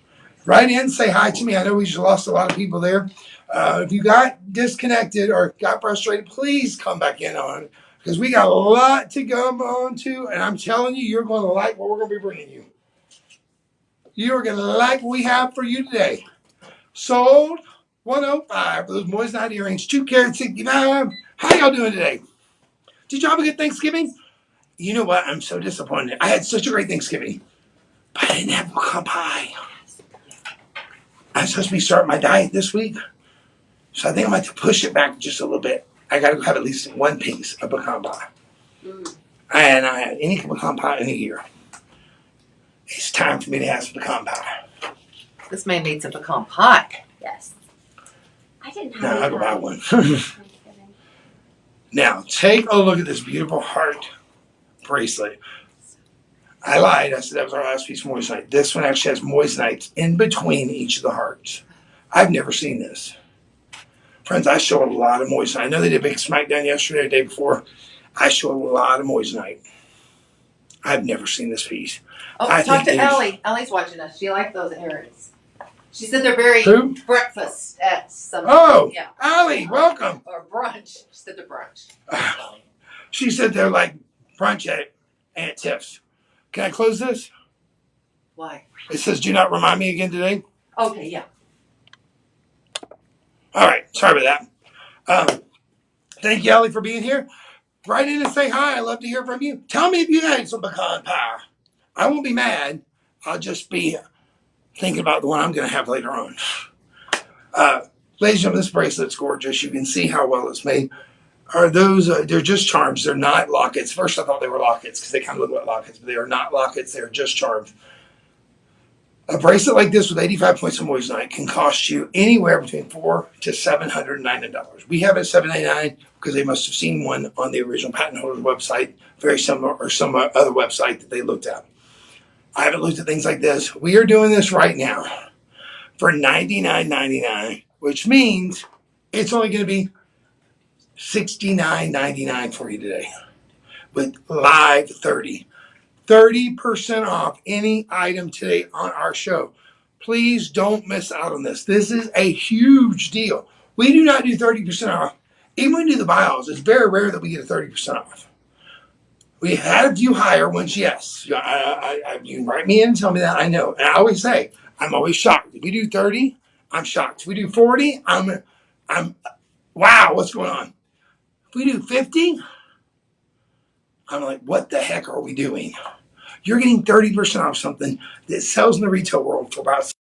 Write in, say hi to me. I know we just lost a lot of people there. If you got disconnected or got frustrated, please come back in on because we got a lot to go on to, and I'm telling you, you're going to like what we're going to be bringing you. You're going to like what we have for you today. Sold 105 for those moissanite earrings, 2 carats 65. How y'all doing today? Did y'all have a good Thanksgiving? You know what? I'm so disappointed. I had such a great Thanksgiving, but I didn't have pecan pie. I'm supposed to be starting my diet this week, so I think I'm going to have to push it back just a little bit. I got to have at least one piece of pecan pie. And I had any pecan pie in a year. It's time for me to have some pecan pie. This man needs some pecan pie. Yes. I didn't have Now any I'll go buy pie. one. Thanksgiving. Now, take a look at this beautiful heart bracelet. I lied. I said that was our last piece of moissanite. This one actually has moissanites in between each of the hearts. I've never seen this. Friends, I show a lot of moissanite. I know they did a big smackdown yesterday or the day before. I show a lot of moissanite. I've never seen this piece. Oh, I talk think to it is- Ellie. Ellie's watching us. She liked those earrings. She said they're very Who? breakfast at some. Oh, Yeah. Allie, welcome. Or brunch. She said they're brunch. She said they're like brunch at Aunt Tiff's. Can I close this? Why? It says, do not remind me again today. Okay, yeah. All right, sorry about that. Thank you, Ellie, for being here. Write in and say hi. I love to hear from you. Tell me if you had some pecan pie. I won't be mad. I'll just be thinking about the one I'm going to have later on. Ladies and gentlemen, this bracelet's gorgeous. You can see how well it's made. Are those, they're just charms. They're not lockets. First, I thought they were lockets because they kind of look like lockets, but they are not lockets. They're just charms. A bracelet like this with 85 points of moissanite can cost you anywhere between $400 to $790. We have it at $799 because they must have seen one on the original patent holder's website, very similar, or some other website that they looked at. I haven't looked at things like this. We are doing this right now for $99.99, which means it's only going to be $69.99 for you today with live 30% off any item today on our show. Please don't miss out on this. This is a huge deal. We do not do 30% off. Even when we do the buy-offs, it's very rare that we get a 30% off. We had a few higher ones, yes. You can write me in and tell me that. I know. And I always say, I'm always shocked. If we do 30, I'm shocked. If we do 40, I'm wow, what's going on? If we do 50, I'm like, what the heck are we doing? You're getting 30% off something that sells in the retail world for about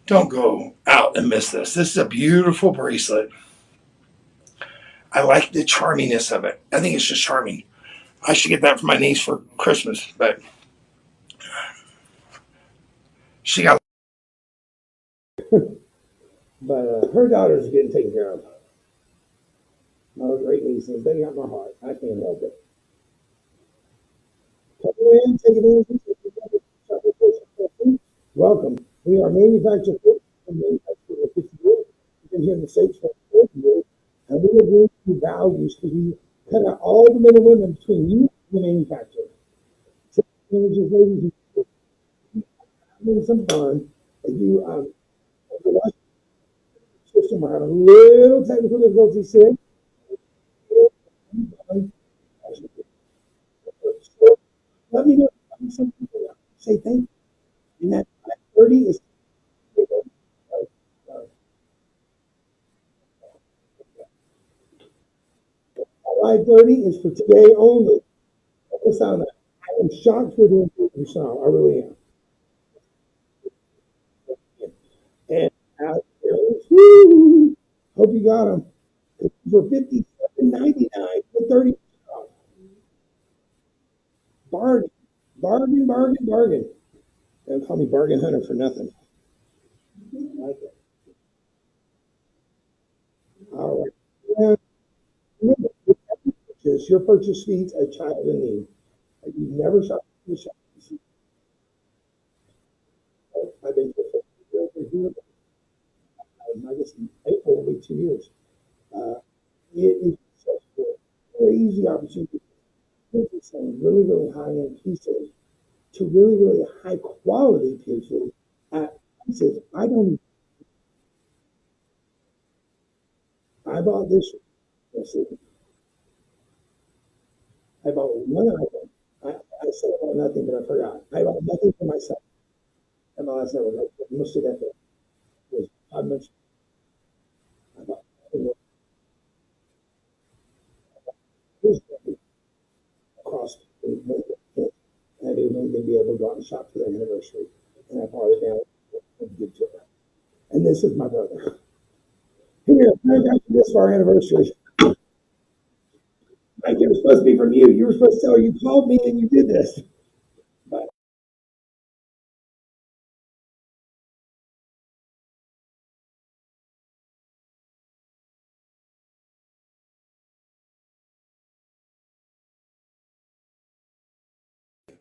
Don't go out and miss this. This is a beautiful bracelet. I like the charminess of it. I think it's just charming. I should get that for my niece for Christmas, but she got. But her daughters are getting taken care of. My great nieces, they got my heart. I can't help it. Come in, take advantage of it. Welcome. We are manufactured and manufactured for 50 years. We've been here in the States for 40 years. And we are going to values because we cut out all the men and women between you and the manufacturer. So, managers, ladies, having some fun. If you watch the system, we're having a little technical difficulties today. say thank you. And that 5:30 is 5:30 is for today only. Listen, I am shocked we're doing 30%. I really am. And out there, woo, hope you got them for 57.99 for 30%. Bargain, bargain, bargain, bargain. Don't call me bargain hunter for nothing. Like it. All right. And remember, your purchase feeds a child in need. If you've never shopped, you shop. I've been here I guess in April will be 2 years. Uh, it is such a crazy opportunity to get some really, really high end pieces to really, really high quality pieces at prices I don't. I bought this. Let's see, I bought one item. I said I bought nothing, but I forgot. I bought nothing for myself. I bought several. Most of that was 5 months. I bought this across the I didn't even be able to go out and shop for their anniversary, and I bought it down and give to her. And this is my brother. Here, I got you this for our anniversary. Like it was supposed to be from you. You were supposed to tell her you called me and you did this. But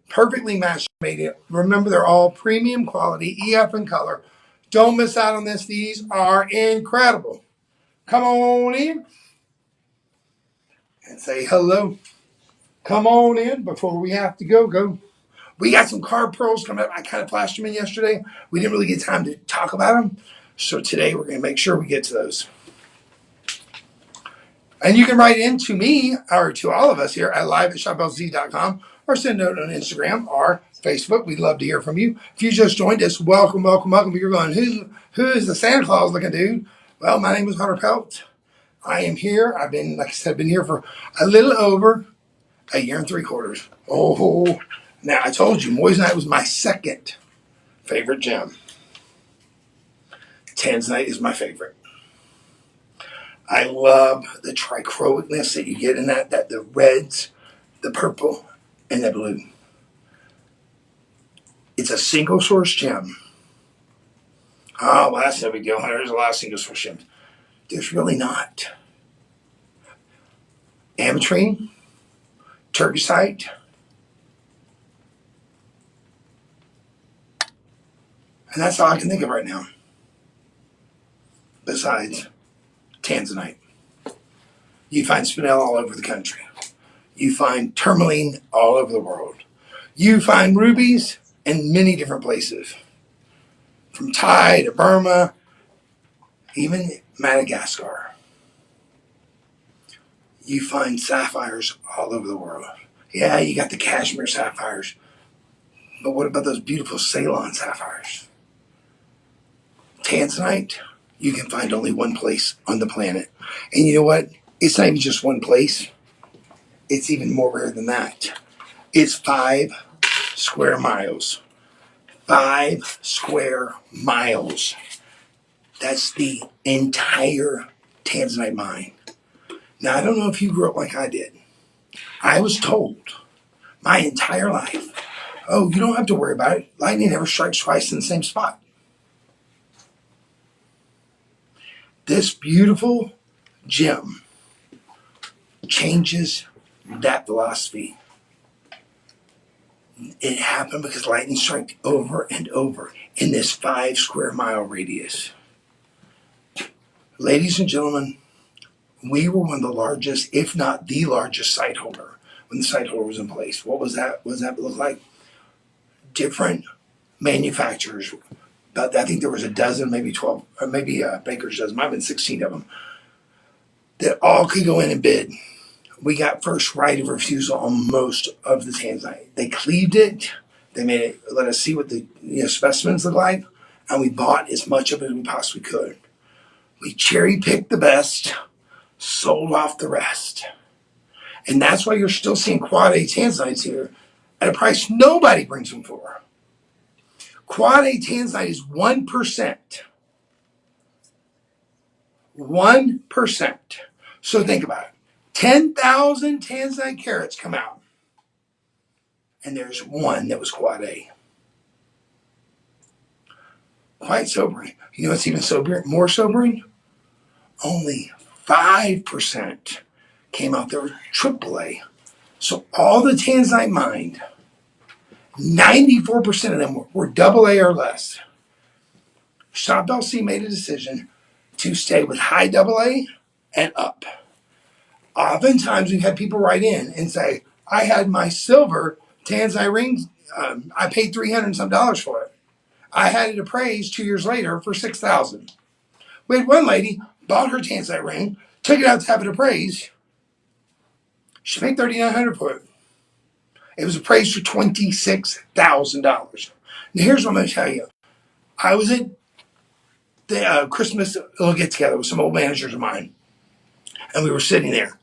Perfectly matched made it. Remember, they're all premium quality, EF and color. Don't miss out on this. These are incredible. Come on in and say hello. Come on in before we have to go. We got some card pearls coming up. I kind of flashed them in yesterday. We didn't really get time to talk about them. So today we're going to make sure we get to those. And you can write in to me or to all of us here at live@shoplz.com or send a note on Instagram or Facebook. We'd love to hear from you. If you just joined us, welcome, welcome, welcome. You're going, who's the Santa Claus looking dude? Well, my name is Hunter Pelt. I am here. I've been, like I said, been here for a little over a year and 3/4. Oh, now I told you, Moissanite was my second favorite gem. Tanzanite is my favorite. I love the trichroicness that you get in that the reds, the purple, and the blue. It's a single source gem. Oh, well, that's no big deal. There's a lot of single source gems. There's really not. Ametrine, turquoisite, and that's all I can think of right now. Besides Tanzanite. You find spinel all over the country. You find tourmaline all over the world. You find rubies in many different places. From Thai to Burma, even Madagascar. You find sapphires all over the world. Yeah, you got the Kashmir sapphires. But what about those beautiful Ceylon sapphires? Tanzanite, you can find only one place on the planet. And you know what? It's not even just one place. It's even more rare than that. It's 5 square miles. 5 square miles. That's the entire Tanzanite mine. Now, I don't know if you grew up like I did. I was told my entire life, oh, you don't have to worry about it. Lightning never strikes twice in the same spot. This beautiful gem changes that philosophy. It happened because lightning struck over and over in this 5 square mile radius. Ladies and gentlemen, we were one of the largest, if not the largest, site holder when the site holder was in place. What was that? What does that look like? Different manufacturers. But I think there was a dozen, maybe 12, or maybe Baker's dozen, might have been 16 of them, that all could go in and bid. We got first right of refusal on most of the Tanzanite. They cleaved it. They made it, let us see what the specimens look like, and we bought as much of it as we possibly could. We cherry picked the best, sold off the rest. And that's why you're still seeing Quad A tanzanites here at a price nobody brings them for. Quad A tanzanite is 1%. 1%. So think about it. 10,000 tanzanite carats come out, and there's one that was Quad A. Quite sobering. You know what's even more sobering? Only 5% came out there with AAA. So all the tanzanite mined, 94% of them were AA or less. Shop LC made a decision to stay with high AA and up. Oftentimes we've had people write in and say, I had my silver tanzanite ring, I paid $300 and some for it. I had it appraised 2 years later for $6,000. We had one lady bought her tanzanite ring, took it out to have it appraised. She paid $3,900 for it. It was appraised for $26,000. Now here's what I'm going to tell you. I was at the Christmas little get together with some old managers of mine, and we were sitting there.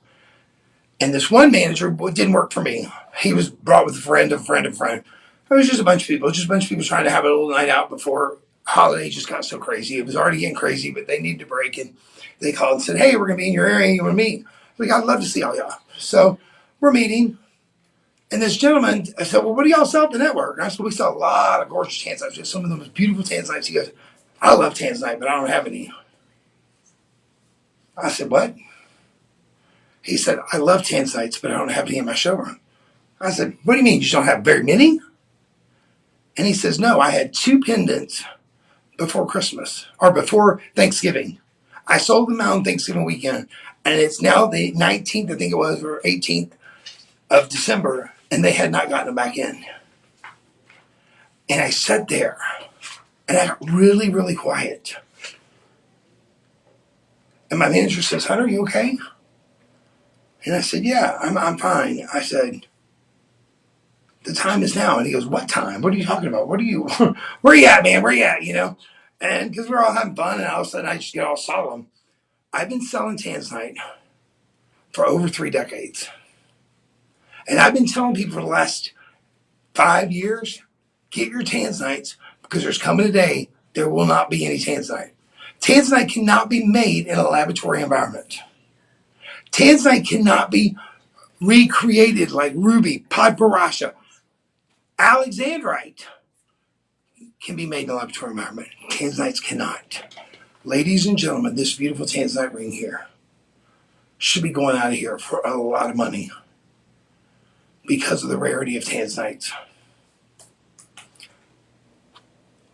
And this one manager didn't work for me. He was brought with a friend, a friend, a friend. It was just a bunch of people, trying to have a little night out before holiday just got so crazy. It was already getting crazy, but they needed a break. And they called and said, hey, we're going to be in your area. You want to meet? Like, I'd love to see all y'all. So we're meeting. And this gentleman, I said, well, what do y'all sell at the network? And I said, we sell a lot of gorgeous tanzanites. Some of the most beautiful tanzanites. He goes, I love tanzanite, but I don't have any. I said, what? He said, I love tanzanites, but I don't have any in my showroom. I said, what do you mean? You just don't have very many? And he says, no, I had 2 pendants before Christmas or before Thanksgiving. I sold them out on Thanksgiving weekend, and it's now the 19th, I think it was, or 18th of December, and they had not gotten them back in. And I sat there, and I got really, really quiet. And my manager says, Hunter, are you okay? And I said, yeah, I'm fine. I said, the time is now. And he goes, what time? What are you talking about? Where are you at, man? Where you at? And because we're all having fun, and all of a sudden I just get all solemn. I've been selling tanzanite for over 3 decades. And I've been telling people for the last 5 years, get your tanzanites because there's coming a day there will not be any tanzanite. Tanzanite cannot be made in a laboratory environment. Tanzanite cannot be recreated like ruby, podparasha. Alexandrite can be made in a laboratory environment. Tanzanites cannot. Ladies and gentlemen, this beautiful tanzanite ring here should be going out of here for a lot of money because of the rarity of tanzanites.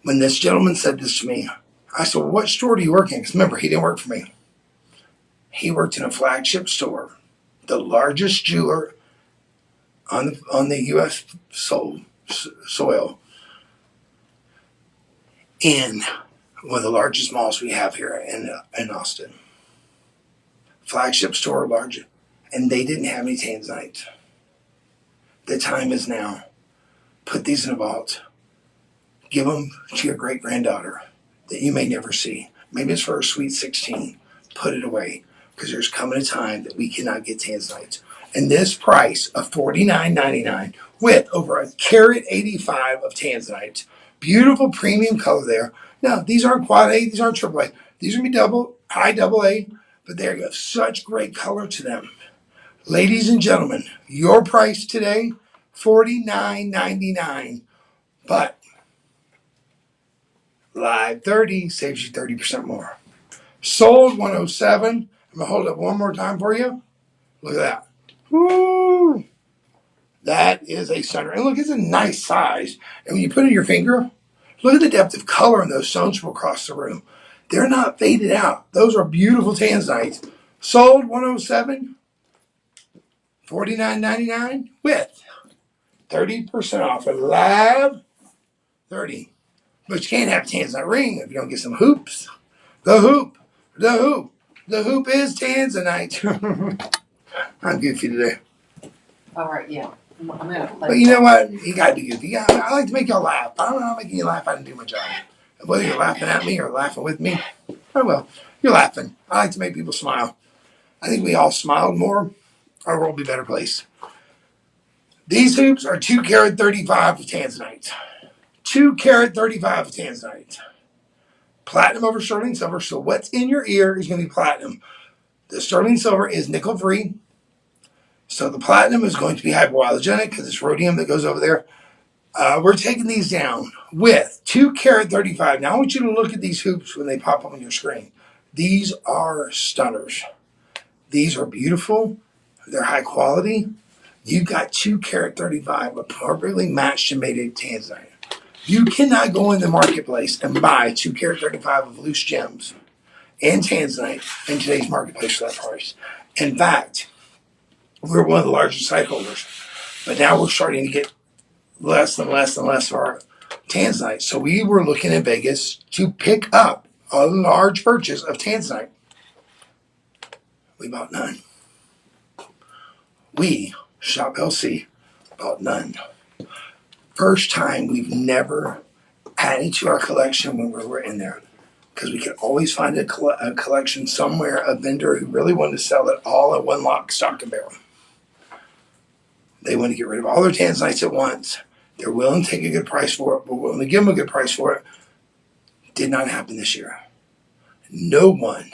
When this gentleman said this to me, I said, well, what store do you work in? Because remember, he didn't work for me. He worked in a flagship store, the largest jeweler on the U.S. soil, in one of the largest malls we have here in Austin. Flagship store, large, and they didn't have any tanzanite. The time is now. Put these in a vault. Give them to your great-granddaughter that you may never see. Maybe it's for her sweet 16. Put it away because there's coming a time that we cannot get tanzanite. And this price of $49.99 with over a carat 85 of tanzanite, beautiful premium color there. Now, these aren't quad A, these aren't triple A. These are going to be high double A, but they have such great color to them. Ladies and gentlemen, your price today, $49.99. But Live 30 saves you 30% more. Sold 107. I'm going to hold it one more time for you. Look at that. Woo! That is a stunner. And look, it's a nice size. And when you put it in your finger, look at the depth of color in those stones from across the room. They're not faded out. Those are beautiful tanzanites. Sold 107, $49.99 with 30% off of Live 30. But you can't have a tanzanite ring if you don't get some hoops. The hoop. The hoop is tanzanite. I'm goofy today. All right, yeah. I'm gonna play. But you know what? You gotta be goofy. Yeah, I like to make y'all laugh. I don't know how making you laugh. I didn't do my job. Whether you're laughing at me or laughing with me, oh well, you're laughing. I like to make people smile. I think we all smiled more, our world would be a better place. These hoops are 2 carat 35 of tanzanite. 2 carat 35 of tanzanite. Platinum over sterling silver. So what's in your ear is going to be platinum. The sterling silver is nickel free. So the platinum is going to be hypoallergenic because it's rhodium that goes over there. We're taking these down with 2 carat 35. Now I want you to look at these hoops when they pop up on your screen. These are stunners. These are beautiful. They're high quality. You've got 2 carat 35 appropriately matched and mated tanzanite. You cannot go in the marketplace and buy 2 carat 35 of loose gems and tanzanite in today's marketplace for that price. In fact, we're one of the largest site holders, but now we're starting to get less and less and less of our tanzanite. So we were looking in Vegas to pick up a large purchase of tanzanite. We bought none. We, Shop LC, bought none. First time we've never added to our collection when we were in there. Because we could always find a collection somewhere, a vendor who really wanted to sell it all at one lock, stock, and barrel. They want to get rid of all their tanzanites at once. They're willing to take a good price for it. We're willing to give them a good price for it. Did not happen this year. No one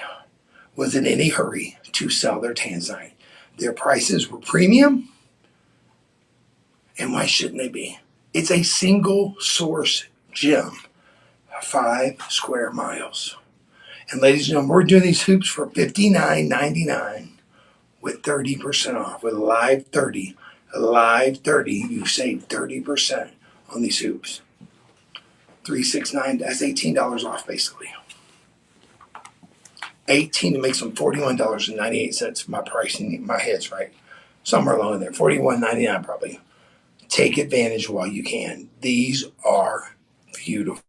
was in any hurry to sell their tanzanite. Their prices were premium, and why shouldn't they be? It's a single source gem, 5 square miles. And ladies and gentlemen, we're doing these hoops for $59.99 with 30% off. With a live 30, you save 30% on these hoops. $369, that's $18 off basically. 18 to makes them $41.98. My pricing, my head's right. Somewhere along in there, $41.99 probably. Take advantage while you can. These are beautiful.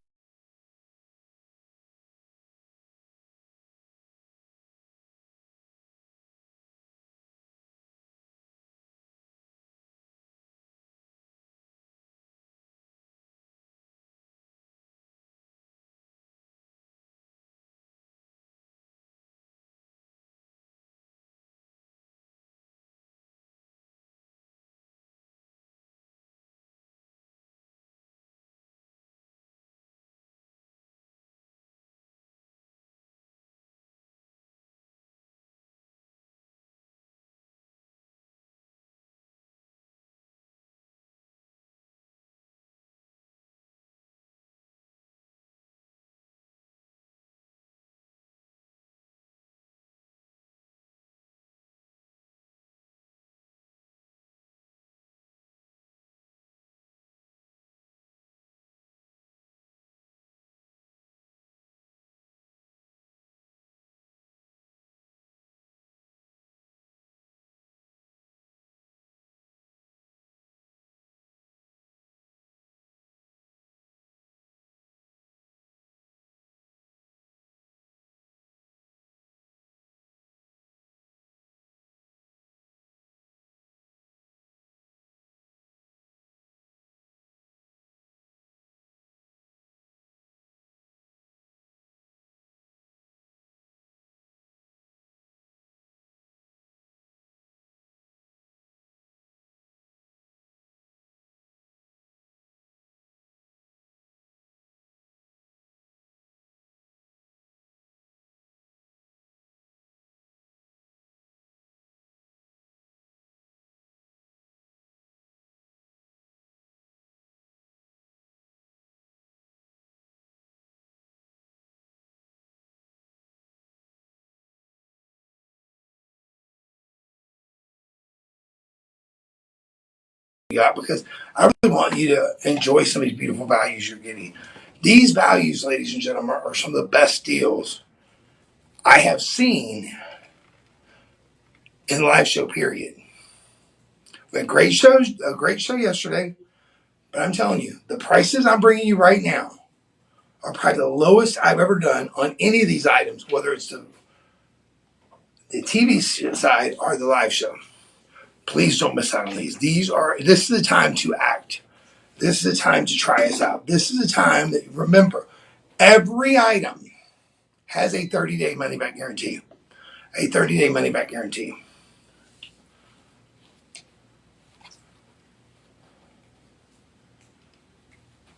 Because I really want you to enjoy some of these beautiful values you're getting. These values, ladies and gentlemen, are some of the best deals I have seen in the live show, period. We had a great show yesterday, but I'm telling you, the prices I'm bringing you right now are probably the lowest I've ever done on any of these items, whether it's the TV side or the live show. Please don't miss out on these. This is the time to act. This is the time to try us out. This is the time that, remember, every item has a 30-day money-back guarantee. A 30-day money-back guarantee.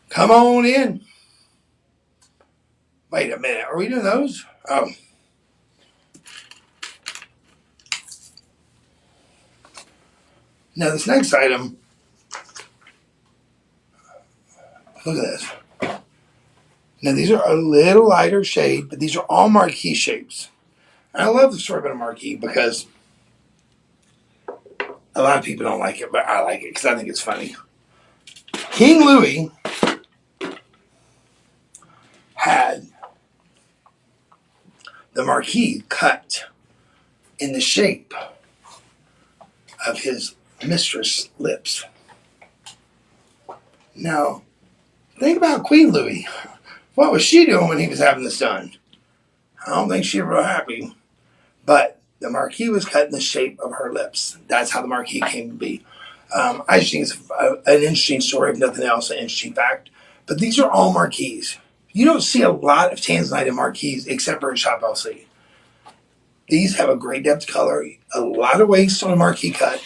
Come on in. Wait a minute. Are we doing those? Oh. Now, this next item, look at this. Now, these are a little lighter shade, but these are all marquee shapes. And I love the story about a marquee because a lot of people don't like it, but I like it because I think it's funny. King Louis had the marquee cut in the shape of his mistress' lips. Now, think about Queen Louis. What was she doing when he was having this done? I don't think she was real happy. But the marquee was cut in the shape of her lips. That's how the marquee came to be. I just think it's an interesting story, if nothing else, an interesting fact. But these are all marquees. You don't see a lot of tanzanite in marquees except for in Shop LC. These have a great depth color, a lot of waste on a marquee cut,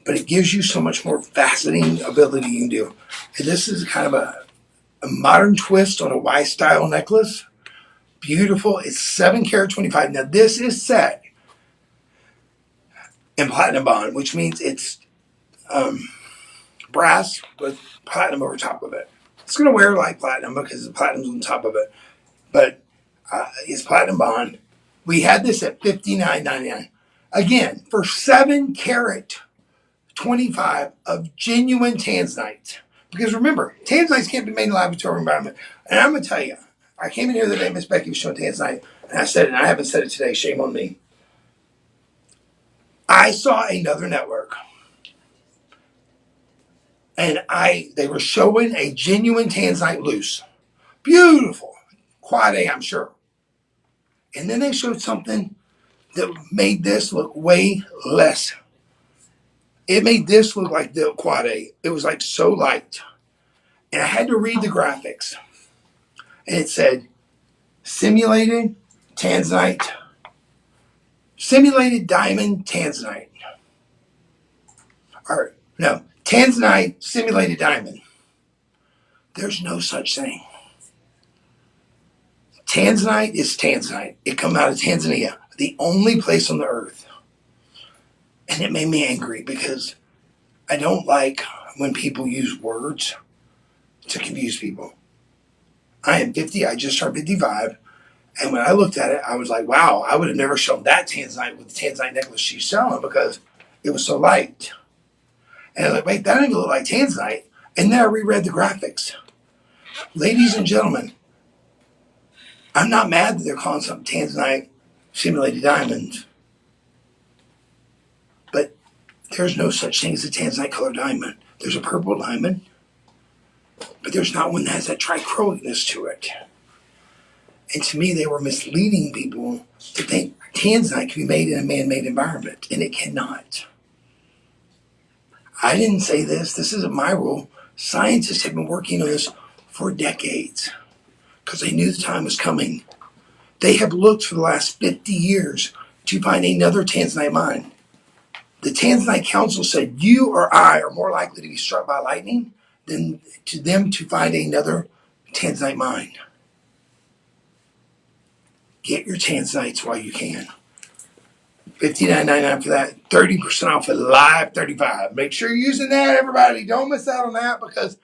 but it gives you so much more faceting ability you can do. And this is kind of a modern twist on a Y-style necklace. Beautiful. It's 7 karat 25. Now this is set in platinum bond, which means it's brass with platinum over top of it. It's going to wear like platinum because the platinum's on top of it, but it's platinum bond. We had this at $59.99. Again, for 7 karat 25 of genuine tanzanite. Because remember, tanzanites can't be made in a laboratory environment. And I'm going to tell you, I came in here the day Miss Becky was showing tanzanite, and I said it, and I haven't said it today, shame on me. I saw another network, and they were showing a genuine tanzanite loose. Beautiful. Quad A, I'm sure. And then they showed something that made this look way less. It made this look like the Quad A. It was like so light. And I had to read the graphics. And it said, simulated tanzanite, simulated diamond tanzanite. Or, no, tanzanite simulated diamond. There's no such thing. Tanzanite is tanzanite. It comes out of Tanzania, the only place on the earth. And it made me angry because I don't like when people use words to confuse people. I am 50. I just turned 55. And when I looked at it, I was like, wow, I would have never shown that tanzanite with the tanzanite necklace she's selling because it was so light. And I'm like, wait, that doesn't look like tanzanite. And then I reread the graphics. Ladies and gentlemen, I'm not mad that they're calling something tanzanite simulated diamonds. But there's no such thing as a tanzanite colored diamond. There's a purple diamond, but there's not one that has that trichroicness to it. And to me, they were misleading people to think tanzanite can be made in a man-made environment, and it cannot. I didn't say this. This isn't my rule. Scientists have been working on this for decades because they knew the time was coming. They have looked for the last 50 years to find another tanzanite mine. The Tanzanite Council said you or I are more likely to be struck by lightning than to them to find another tanzanite mine. Get your tanzanites while you can. $59.99 for that. 30% off at Live 35. Make sure you're using that, everybody. Don't miss out on that because,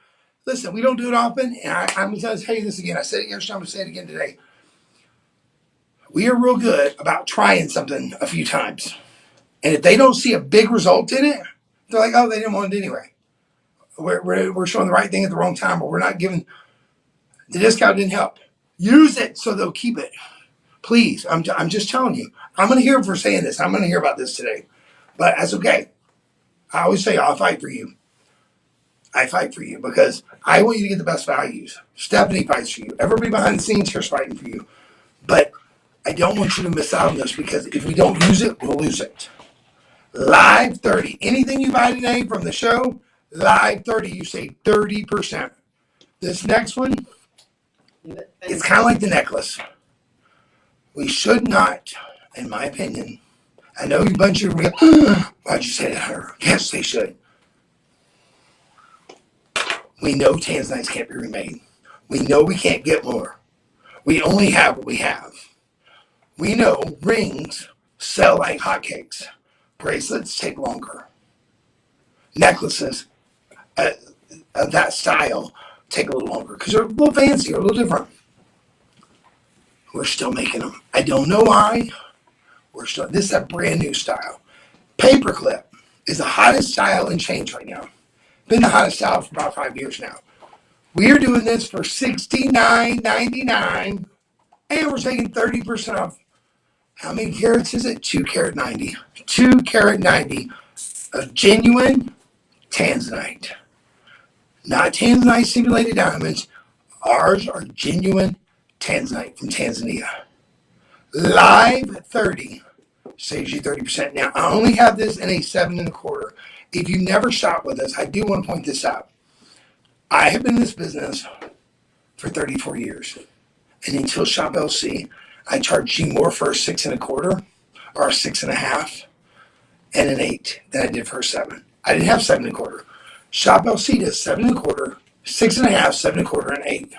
listen, we don't do it often. And I'm going to tell you this again. I said it yesterday. I'm going to say it again today. We are real good about trying something a few times. And if they don't see a big result in it, they're like, oh, they didn't want it anyway. We're showing the right thing at the wrong time, or we're not giving, the discount didn't help. Use it so they'll keep it. Please, I'm just telling you. I'm going to hear for saying this. I'm going to hear about this today. But that's okay. I always say I'll fight for you. I fight for you because I want you to get the best values. Stephanie fights for you. Everybody behind the scenes here is fighting for you. But I don't want you to miss out on this because if we don't use it, we'll lose it. Live 30. Anything you buy today from the show, live 30. You save 30%. This next one, it's kind of like the necklace. We should not, in my opinion, I know you bunch of real, why'd you say that, Hunter? Yes, they should. We know tanzanites can't be remade. We know we can't get more. We only have what we have. We know rings sell like hotcakes. Bracelets take longer. Necklaces of that style take a little longer because they're a little fancier, a little different. We're still making them. I don't know why. This is a brand new style. Paperclip is the hottest style in change right now. Been the hottest style for about 5 years now. We're doing this for $69.99, and we're taking 30% off. How many carats is it? 2 carat 90. 2 carat 90 of genuine tanzanite. Not tanzanite simulated diamonds. Ours are genuine tanzanite from Tanzania. Live 30 saves you 30%. Now, I only have this in a 7 1/4. If you never shop with us, I do want to point this out. I have been in this business for 34 years. And until Shop LC, I charged you more for a 6 1/4 or a 6 1/2 and an 8 than I did for a 7. I didn't have 7 1/4. Shop LC does 7 1/4, 6 1/2, 7 1/4, and 8.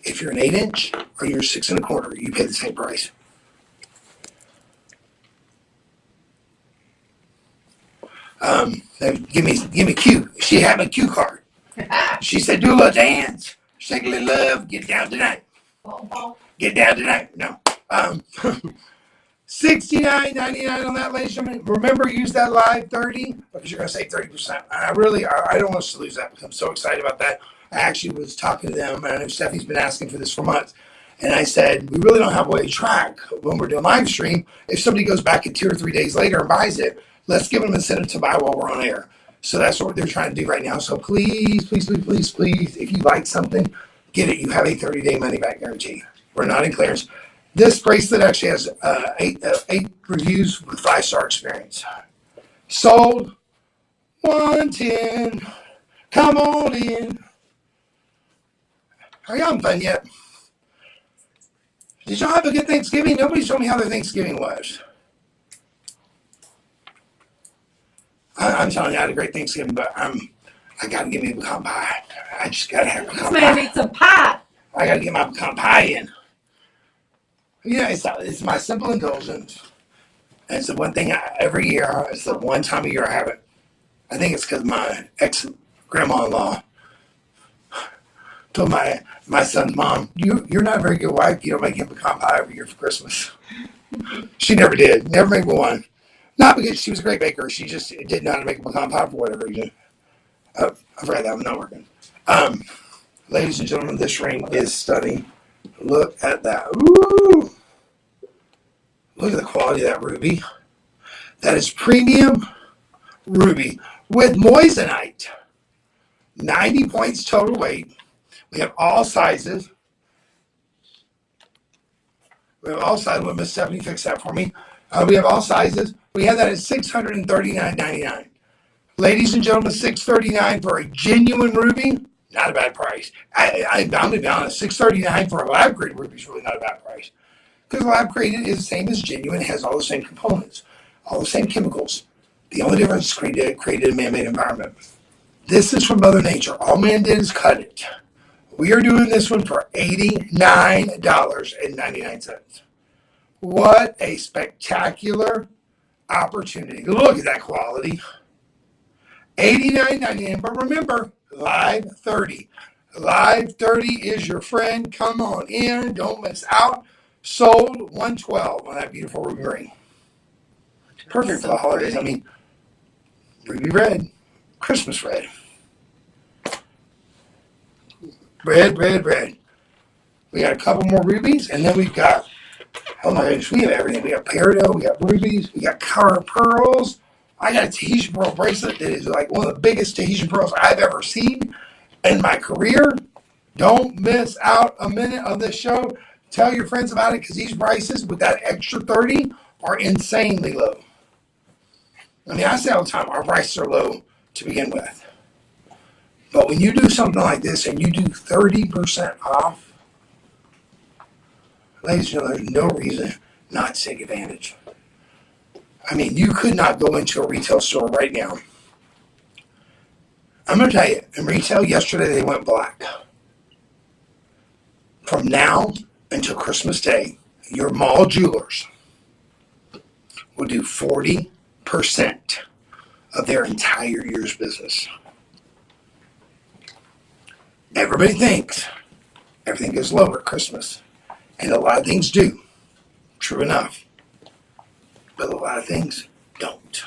If you're an 8-inch or you're 6 1/4, you pay the same price. Give me Q. She had my Q card. She said, do a little dance. Shake a little love. Get down tonight. Get down tonight. No. $69.99 on that, ladies and gentlemen. Remember, use that live 30 because you're going to save 30%. I don't want us to lose that because I'm so excited about that. I actually was talking to them, and I know Steffi's been asking for this for months. And I said, we really don't have a way to track when we're doing live stream. If somebody goes back in 2 or 3 days later and buys it, let's give them an incentive to buy while we're on air. So that's what they're trying to do right now. So please, please, please, please, please, if you like something, get it. You have a 30-day money-back guarantee. We're not in clearance. This bracelet actually has 8 reviews with 5-star experience. Sold 110. Come on in. Are y'all having fun yet? Did y'all have a good Thanksgiving? Nobody told me how their Thanksgiving was. I'm telling you, I had a great Thanksgiving, but I got to get me a pecan pie. I just got to have pecan pie. Man, need some pie. I got to get my pecan pie in. Yeah, it's my simple indulgence. And it's the one thing every year, it's the one time a year I have it. I think it's because my ex-grandma-in-law told my son's mom, you're not a very good wife. You don't make him pecan pie every year for Christmas. She never did. Never made one. Not because she was a great baker. She just didn't know how to make a pecan pie for whatever reason. I forgot that one not working. Ladies and gentlemen, this ring is stunning. Look at that. Ooh. Look at the quality of that ruby. That is premium ruby with moissanite. 90 points total weight. We have all sizes. Let Miss Stephanie fix that for me. We have all sizes. We have that at $639.99. Ladies and gentlemen, $639 for a genuine ruby, not a bad price. I'm going to be honest, $639 for a lab created ruby is really not a bad price. Because lab created is the same as genuine, it has all the same components, all the same chemicals. The only difference is created in a man-made environment. This is from Mother Nature. All man did is cut it. We are doing this one for $89.99. What a spectacular opportunity. Look at that quality. $89.99. But remember, live 30. Live 30 is your friend. Come on in. Don't miss out. Sold 112 on that beautiful ruby ring. Perfect for the holidays. I mean, ruby red. Christmas red. Red. We got a couple more rubies, and then we've got, oh my goodness, we have everything. We got peridot, we got rubies, we got color pearls. I got a Tahitian pearl bracelet that is like one of the biggest Tahitian pearls I've ever seen in my career. Don't miss out a minute of this show. Tell your friends about it because these prices with that extra 30 are insanely low. I mean, I say all the time, our prices are low to begin with. But when you do something like this and you do 30% off, ladies and gentlemen, there's no reason not to take advantage. I mean, you could not go into a retail store right now. I'm going to tell you, in retail, yesterday they went black. From now until Christmas Day, your mall jewelers will do 40% of their entire year's business. Everybody thinks everything goes lower at Christmas, and a lot of things do. True enough. But a lot of things don't.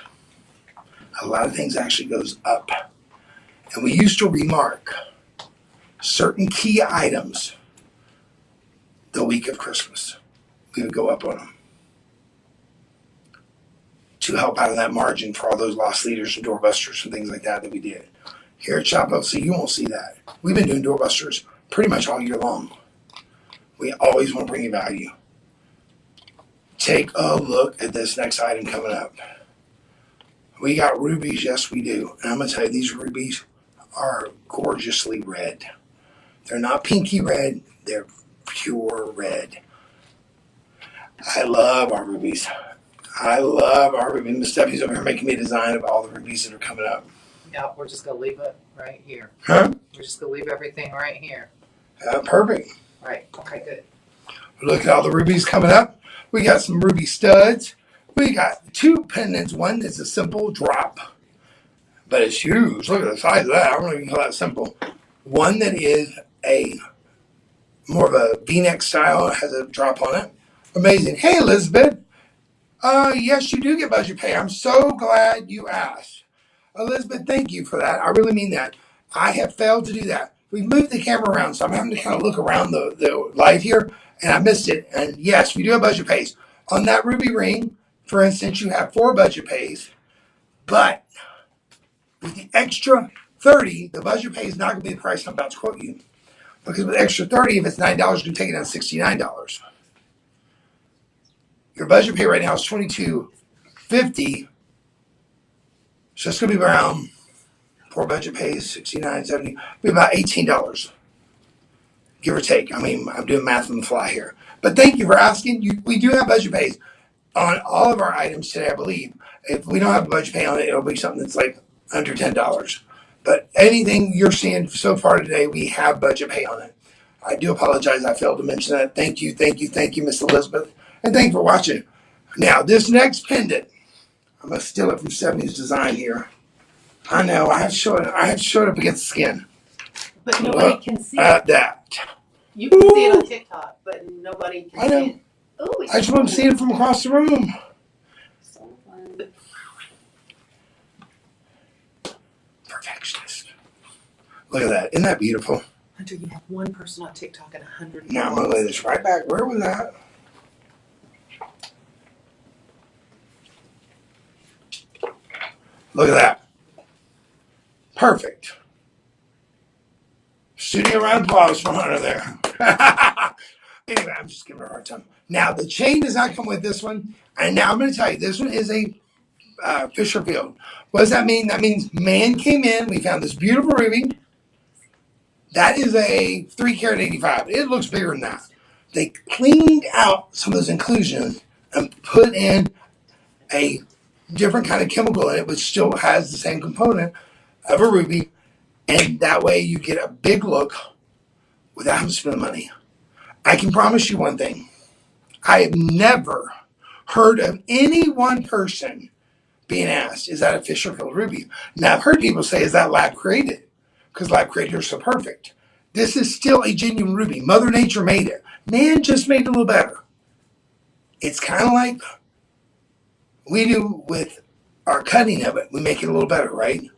A lot of things actually goes up. And we used to remark certain key items the week of Christmas. We would go up on them to help out of that margin for all those lost leaders and doorbusters and things like that we did. Here at Shop LC, you won't see that. We've been doing doorbusters pretty much all year long. We always want to bring you value. Take a look at this next item coming up. We got rubies, yes we do. And I'm going to tell you, these rubies are gorgeously red. They're not pinky red, they're pure red. I love our rubies. I love our rubies. Miss Stephanie's over here making me a design of all the rubies that are coming up. Yeah, we're just gonna leave it right here. Huh? We're just gonna leave everything right here. Perfect. Right, okay, good. Look at all the rubies coming up. We got some ruby studs. We got 2 pendants. One is a simple drop, but it's huge. Look at the size of that. I don't even call that simple. One that is a more of a V-neck style. It has a drop on it. Amazing. Hey, Elizabeth. Yes, you do get budget pay. I'm so glad you asked. Elizabeth, thank you for that. I really mean that. I have failed to do that. We've moved the camera around, so I'm having to kind of look around the light here, and I missed it. And yes, we do have budget pays. On that ruby ring, for instance, you have 4 budget pays, but with the extra 30, the budget pay is not going to be the price I'm about to quote you. Because with the extra 30, if it's $9, you can take it down to $69. Your budget pay right now is $22.50. So it's going to be around 4 budget pays, $69, $70, be about $18, give or take. I mean, I'm doing math on the fly here. But thank you for asking. We do have budget pays on all of our items today, I believe. If we don't have a budget pay on it, it'll be something that's like under $10. But anything you're seeing so far today, we have budget pay on it. I do apologize. I failed to mention that. Thank you, Miss Elizabeth. And thank you for watching. Now, this next pendant, I'm going to steal it from Stephanie's design here. I know, I have showed up against the skin. But nobody can see At it. that. You can see it on TikTok, but nobody can I know. see it. Ooh, I just want to see it from across the room. so fun. Perfectionist. Look at that. Isn't that beautiful? Hunter, you have 1 person on TikTok and 100. Now I'm going to lay this right back. Where was that? Look at that. Perfect. Studio round of applause for Hunter there. Anyway, I'm just giving her a hard time. Now, the chain does not come with this one. And now I'm going to tell you, this one is a Fisher Field. What does that mean? That means man came in. We found this beautiful ruby. That is a 3 carat 85. It looks bigger than that. They cleaned out some of those inclusions and put in a different kind of chemical in it, which still has the same component of a ruby. And that way you get a big look without having to spend money. I can promise you one thing. I have never heard of any one person being asked, is that a Fisher-Field ruby? Now, I've heard people say, is that lab created? Because lab created are so perfect. This is still a genuine ruby. Mother Nature made it. Man just made it a little better. It's kind of like we do with our cutting of it. We make it a little better, right?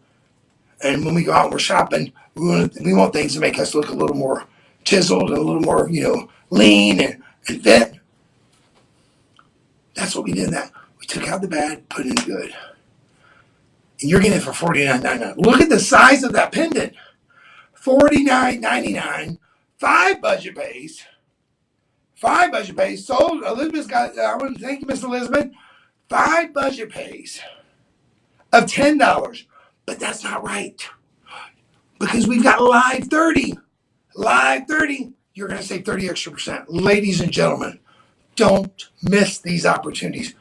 And when we go out and we're shopping, we want things to make us look a little more chiseled and a little more, lean and fit. That's what we did in that. We took out the bad, put in the good. And you're getting it for $49.99. Look at the size of that pendant. $49.99. 5 budget pays. 5 budget pays. Sold. Elizabeth's got, I want to thank you, Miss Elizabeth. 5 budget pays. of $10. But that's not right because we've got live 30. Live 30. You're going to save 30 extra percent. Ladies and gentlemen, don't miss these opportunities.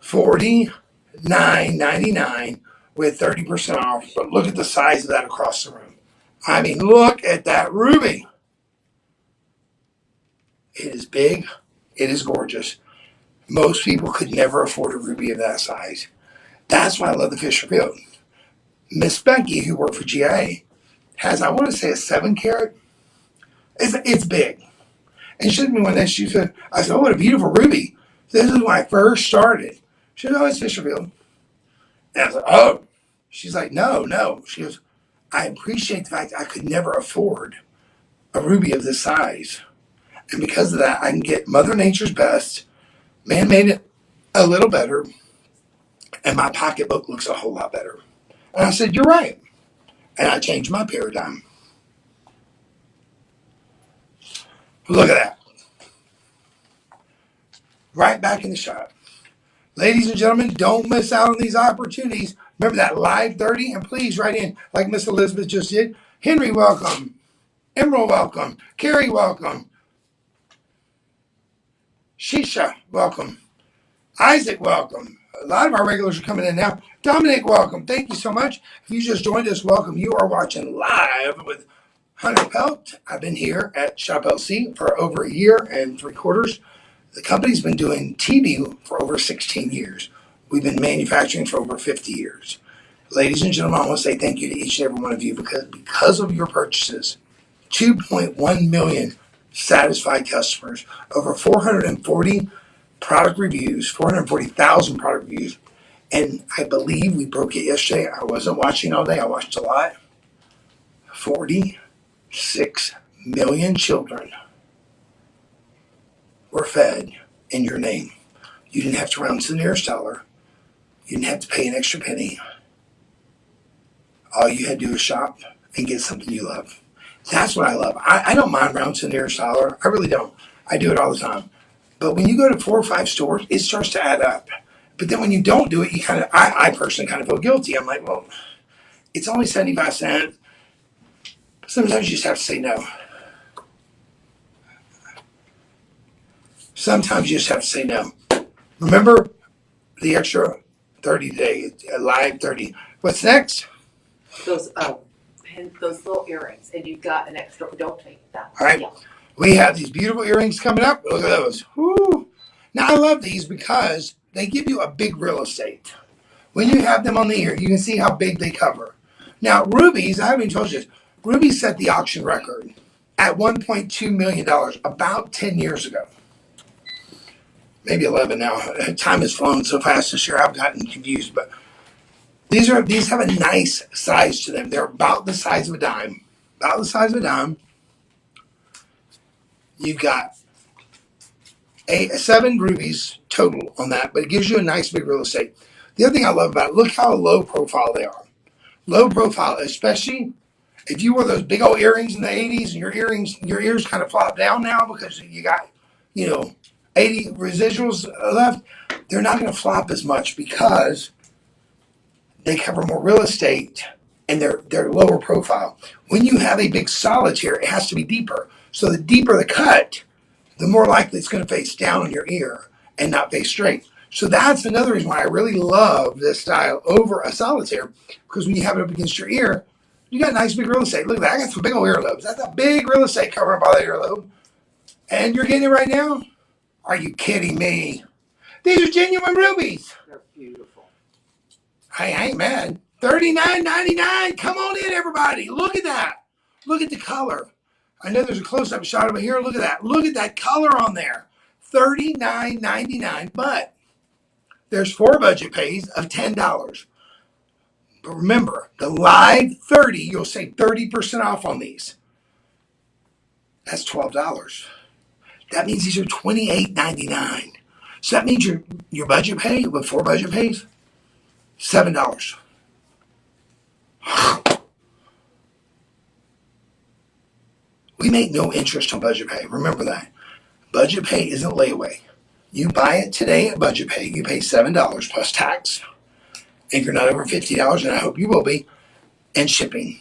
$49.99 with 30% off. But look at the size of that across the room. I mean, look at that ruby. It is big. It is gorgeous. Most people could never afford a ruby of that size. That's why I love the Fisher Pelt. Miss Becky, who worked for GIA, has, I want to say, a 7 carat. It's big. And she took me one day, she said, I said, oh, what a beautiful ruby. This is when I first started. She said, oh, it's Fisher Pelt. And I was like, oh. She's like, no. She goes, I appreciate the fact I could never afford a ruby of this size. And because of that, I can get Mother Nature's best. Man made it a little better. And my pocketbook looks a whole lot better. And I said, you're right. And I changed my paradigm. Look at that. Right back in the shop. Ladies and gentlemen, don't miss out on these opportunities. Remember that live 30, and please write in like Miss Elizabeth just did. Henry, welcome. Emerald, welcome. Carrie, welcome. Shisha, welcome. Isaac, welcome. A lot of our regulars are coming in now. Dominic, welcome. Thank you so much. If you just joined us, welcome. You are watching live with Hunter Pelt. I've been here at Shop LC for over a year and 3/4. The company's been doing TV for over 16 years. We've been manufacturing for over 50 years. Ladies and gentlemen, I want to say thank you to each and every one of you because of your purchases. 2.1 million satisfied customers, over 440 product reviews, 440,000 product reviews. And I believe we broke it yesterday. I wasn't watching all day. I watched a lot. 46 million children were fed in your name. You didn't have to round to the nearest dollar. You didn't have to pay an extra penny. All you had to do was shop and get something you love. That's what I love. I don't mind rounding to the nearest dollar. I really don't. I do it all the time. But when you go to 4 or 5 stores, it starts to add up. But then when you don't do it, you kind of, I personally kind of feel guilty. I'm like, well, it's only 75 cents. Sometimes you just have to say no. Sometimes you just have to say no. Remember the extra 30 day, live 30. What's next? Those those little earrings, and you've got an extra. Don't take that. All right. Yeah. We have these beautiful earrings coming up. Look at those. Woo. Now, I love these because they give you a big real estate. When you have them on the ear, you can see how big they cover. Now, rubies, I haven't even told you this, rubies set the auction record at $1.2 million about 10 years ago. Maybe 11 now. Time has flown so fast this year, I've gotten confused. But these have a nice size to them. They're about the size of a dime. About the size of a dime. You've got 7 rubies total on that, but it gives you a nice big real estate. The other thing I love about it, look how low profile they are. Low profile, especially if you wore those big old earrings in the 80s and your ears kind of flop down now because you got, 80 residuals left, they're not going to flop as much because they cover more real estate and they're lower profile. When you have a big solitaire, it has to be deeper. So the deeper the cut, the more likely it's going to face down on your ear and not face straight. So that's another reason why I really love this style over a solitaire, because when you have it up against your ear, you got nice big real estate. Look at that. I got some big old earlobes. That's a big real estate covering up all that earlobe. And you're getting it right now? Are you kidding me? These are genuine rubies. They're beautiful. I ain't mad. $39.99. Come on in, everybody. Look at that. Look at the color. I know there's a close-up shot over here. Look at that. Look at that color on there. $39.99. But there's 4 budget pays of $10. But remember, the live 30, you'll save 30% off on these. That's $12. That means these are $28.99. So that means your budget pay with 4 budget pays, $7. We make no interest on budget pay. Remember that. Budget pay isn't layaway. You buy it today at Budget Pay. You pay $7 plus tax. If you're not over $50, and I hope you will be, and shipping.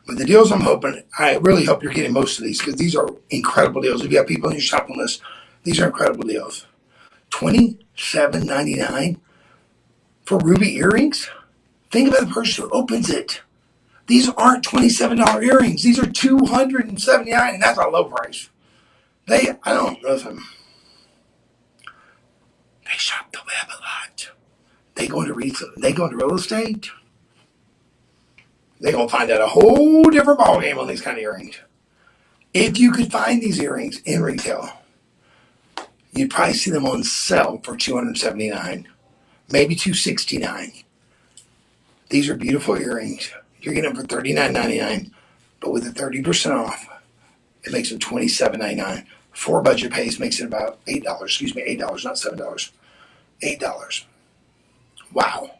With the deals I'm hoping, I really hope you're getting most of these because these are incredible deals. If you have people on your shopping list, these are incredible deals. $27.99 for ruby earrings. Think about the person who opens it. These aren't $27 earrings. These are $279, and that's a low price. I don't know if they shop the web a lot. They go into real estate. They're gonna find out a whole different ballgame on these kind of earrings. If you could find these earrings in retail, you'd probably see them on sale for $279, maybe $269. These are beautiful earrings. You're getting them for $39.99, but with the 30% off, it makes them $27.99. 4 Budget Pays makes it about $8. Excuse me, $8, not $7. $8. Wow.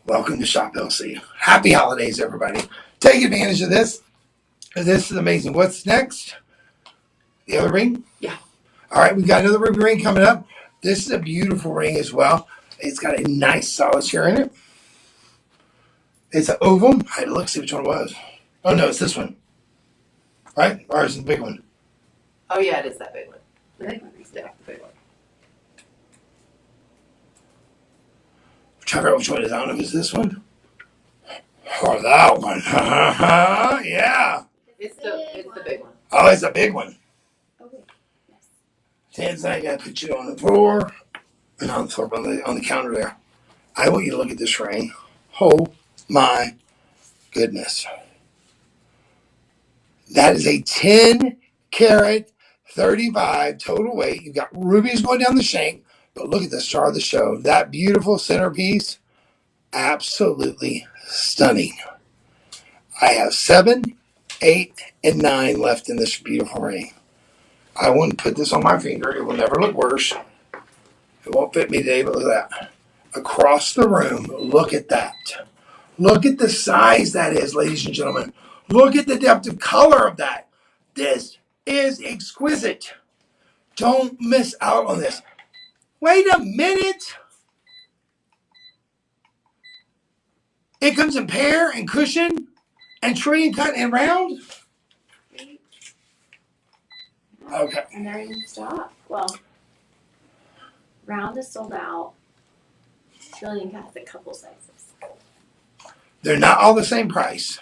Welcome to Shop LC. Happy holidays, everybody. Take advantage of this. This is amazing. What's next? The other ring? Yeah. All right, we've got another ruby ring coming up. This is a beautiful ring as well. It's got a nice solitaire in it. It's an oval. I had to look, see which one it was. Oh, no, it's this one. Right? Or is it the big one? Oh yeah, it is that big one. The big one. Yeah, the big one. Try to figure out which one it is. I don't know if it's this one or that one. Yeah. It's the big one. Oh, it's a big one. Okay. Yes. Sands, I got to put you on the floor. And on the floor, on the counter there. I want you to look at this ring. Oh my goodness. That is a 10 carat, 35 total weight. You've got rubies going down the shank, but look at the star of the show. That beautiful centerpiece, absolutely stunning. I have 7, 8, and 9 left in this beautiful ring. I wouldn't put this on my finger. It will never look worse. It won't fit me today, but look at that. Across the room, look at that. Look at the size that is, ladies and gentlemen. Look at the depth of color of that. This is exquisite. Don't miss out on this. Wait a minute. It comes in pear and cushion and tree and cut and round. Okay. And they're in stock. Well, round is sold out. Trillion has a couple sizes. They're not all the same price.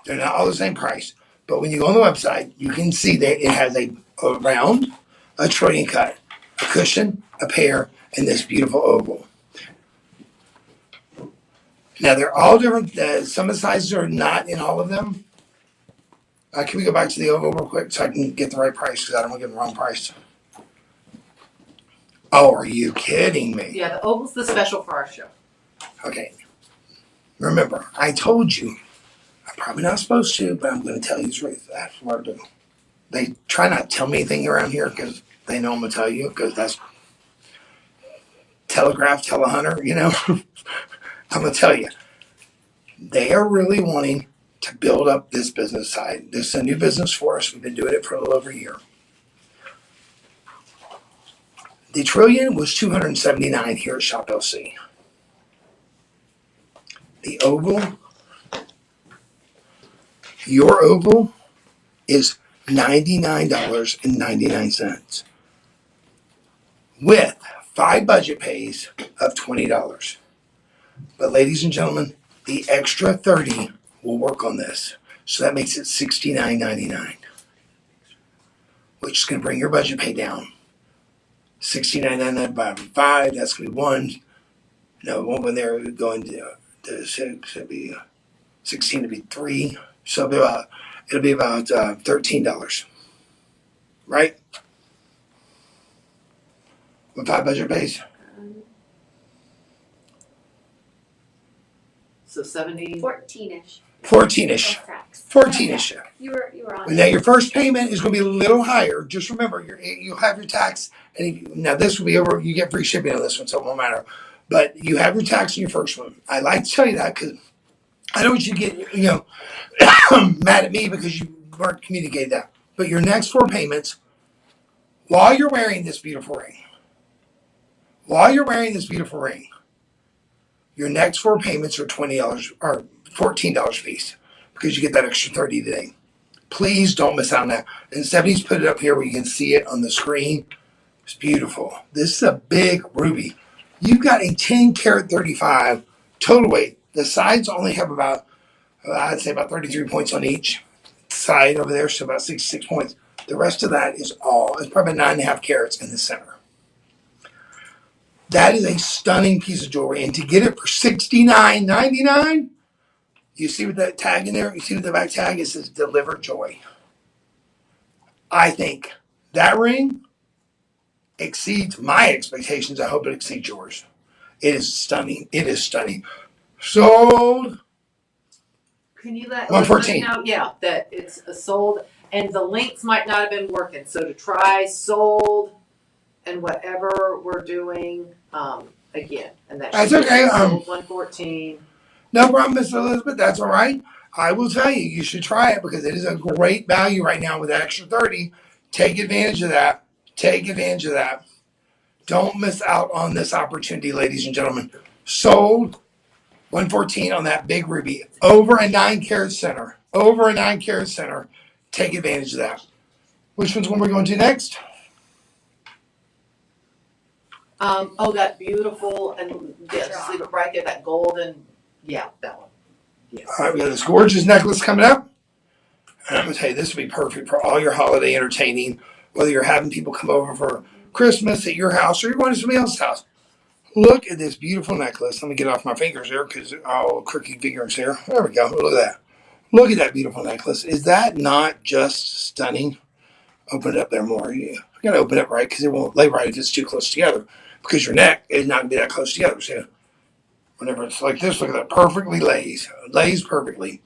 They're not all the same price. But when you go on the website, you can see that it has a round, a trillion cut, a cushion, a pear, and this beautiful oval. Now they're all different. Some of the sizes are not in all of them. Can we go back to the oval real quick so I can get the right price because I don't want to get the wrong price. Oh, are you kidding me? Yeah, the oval's the special for our show. Okay. Remember, I told you. I'm probably not supposed to, but I'm going to tell you the truth. That's what I do. They try not to tell me anything around here because they know I'm going to tell you because that's telegraph, telehunter, you know. I'm going to tell you. They are really wanting to build up this business side. This is a new business for us. We've been doing it for a little over a year. The trillion was $279 here at Shop LC. The oval, your oval, is $99.99 with 5 Budget Pays of $20. But ladies and gentlemen, the extra 30 will work on this. So that makes it $69.99, which is going to bring your budget pay down. $69.99 divided by 5, that's going to be 1. No, it won't go in there. Going to 6, it'll be 16 to be 3. So it'll be about $13, right? With 5 Budget Pays. So 70. 14-ish. 14-ish. 14-ish. You were on. Now your first payment is going to be a little higher. Just remember, you'll have your tax, and now this will be over. You get free shipping on this one, so it won't matter. But you have your tax in your first one. I like to tell you that because I don't want you to get mad at me because you weren't communicated that. But your next 4 payments While you're wearing this beautiful ring, your next 4 payments are $20 or $14 fees because you get that extra 30 today. Please don't miss out on that. And Stephanie's put it up here where you can see it on the screen. It's beautiful. This is a big ruby. You've got a 10 karat 35 total weight. The sides only have about, I'd say about 33 points on each side over there, so about 66 points. The rest of that is it's probably 9.5 carats in the center. That is a stunning piece of jewelry. And to get it for $69.99, you see with that tag in there? You see with the back tag? It says Deliver Joy. I think that ring exceeds my expectations. I hope it exceeds yours. It is stunning. It is stunning. Sold. Can you let 114. listeners know? Yeah, that it's a sold, and the links might not have been working. So to try sold and whatever we're doing again, and that That's should be okay. sold 114. No problem, Miss Elizabeth. That's all right. I will tell you, you should try it because it is a great value right now with that extra 30. Take advantage of that. Take advantage of that. Don't miss out on this opportunity, ladies and gentlemen. Sold 114 on that big ruby. Over a 9 carat center. Over a 9 carat center. Take advantage of that. Which one's one we're going to next? Oh, that beautiful, and yeah, just leave it right there. That golden, yeah, that one. Yes. All right, we got this gorgeous necklace coming up. And I'm going to tell you, this would be perfect for all your holiday entertaining, whether you're having people come over for Christmas at your house or you're going to somebody else's house. Look at this beautiful necklace. Let me get off my fingers here because all crooked fingers here. There we go. Look at that. Look at that beautiful necklace. Is that not just stunning? Open it up there more. You got to open it right because it won't lay right if it's too close together because your neck is not going to be that close together. So whenever it's like this, look at that. Perfectly lays. Lays perfectly.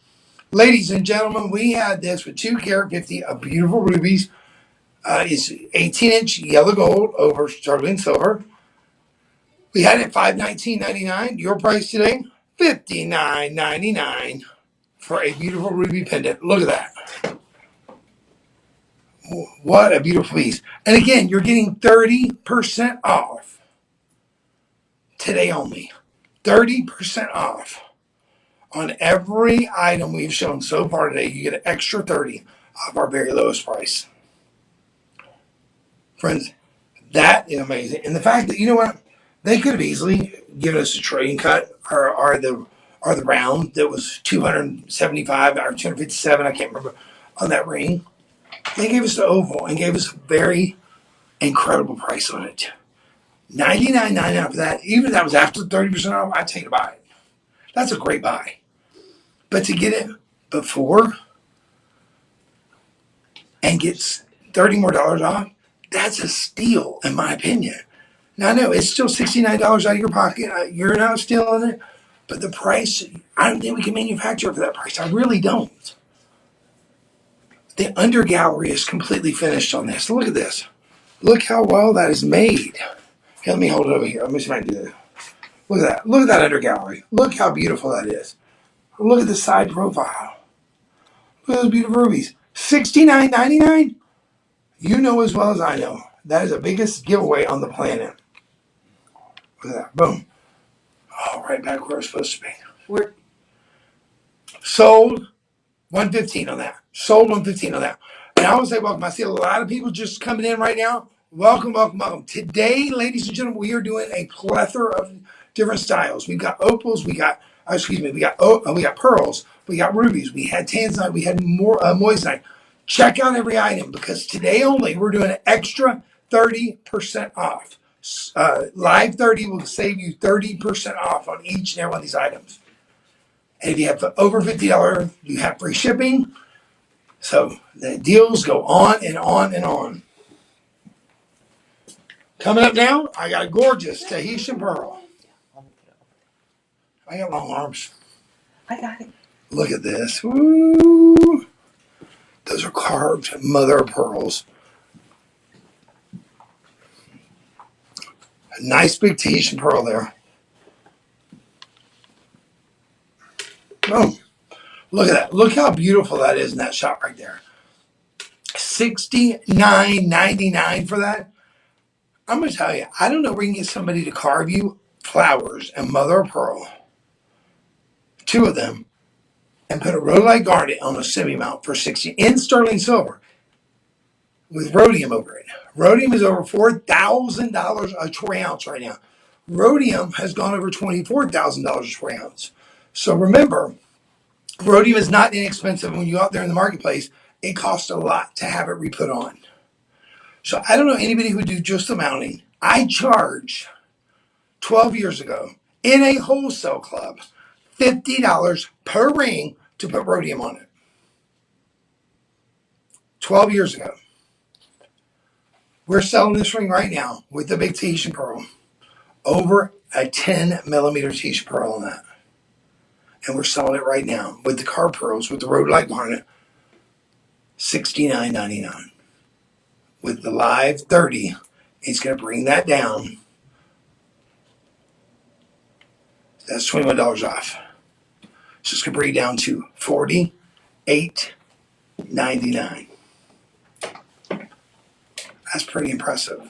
Ladies and gentlemen, we had this with 2 carat 50 of beautiful rubies. It's 18-inch yellow gold over sterling silver. We had it $519.99. Your price today, $59.99 for a beautiful ruby pendant. Look at that. What a beautiful piece. And again, you're getting 30% off today only. 30% off on every item we've shown so far today. You get an extra 30 off our very lowest price. Friends, that is amazing. And the fact that, you know what, they could have easily given us a trading cut or the round that was 275 or 257, I can't remember, on that ring. They gave us the oval and gave us a very incredible price on it. $99.99 for that. Even if that was after 30% off, I'd take a buy. That's a great buy. But to get it before and get $30 more off, that's a steal, in my opinion. Now, I know it's still $69 out of your pocket. You're not stealing it. But the price, I don't think we can manufacture it for that price. I really don't. The under gallery is completely finished on this. Look at this. Look how well that is made. Here, let me hold it over here. Let me see if I can do that. Look at that. Look at that under gallery. Look how beautiful that is. Look at the side profile. Look at those beautiful rubies. $69.99? You know as well as I know. That is the biggest giveaway on the planet. Look at that. Boom. Oh, right back where it's supposed to be. We're Sold 115 on that. Sold 115 on that. And I want to say welcome. I see a lot of people just coming in right now. Welcome, welcome, welcome. Today, ladies and gentlemen, we are doing a plethora of different styles. We've got opals, we got pearls, we got rubies, we had tanzanite, we had more moissanite. Check out every item because today only we're doing an extra 30% off. Live 30 will save you 30% off on each and every one of these items. And if you have over $50, you have free shipping. So the deals go on and on and on. Coming up now, I got a gorgeous Tahitian pearl. I got long arms. I got it. Look at this. Woo. Those are carved mother of pearls. A nice big Tahitian pearl there. Boom. Look at that. Look how beautiful that is in that shot right there. $69.99 for that. I'm gonna tell you, I don't know where you can get somebody to carve you flowers and mother of pearl, two of them, and put a rhodolite garnet on a semi mount for 60 in sterling silver with rhodium over it. Rhodium is over $4,000 a troy ounce right now. Rhodium has gone over $24,000 a troy ounce. So remember, rhodium is not inexpensive. When you go out there in the marketplace, it costs a lot to have it re-put on. So I don't know anybody who would do just the mounting. I charge 12 years ago in a wholesale club $50 per ring to put rhodium on it. 12 years ago. We're selling this ring right now with the big Tahitian pearl. Over a 10 millimeter Tahitian pearl on that. And we're selling it right now with the carved pearls with the rhodolite garnet, $69.99. With the live 30, it's going to bring that down. That's $21 off. So it's going to bring it down to $48.99. That's pretty impressive.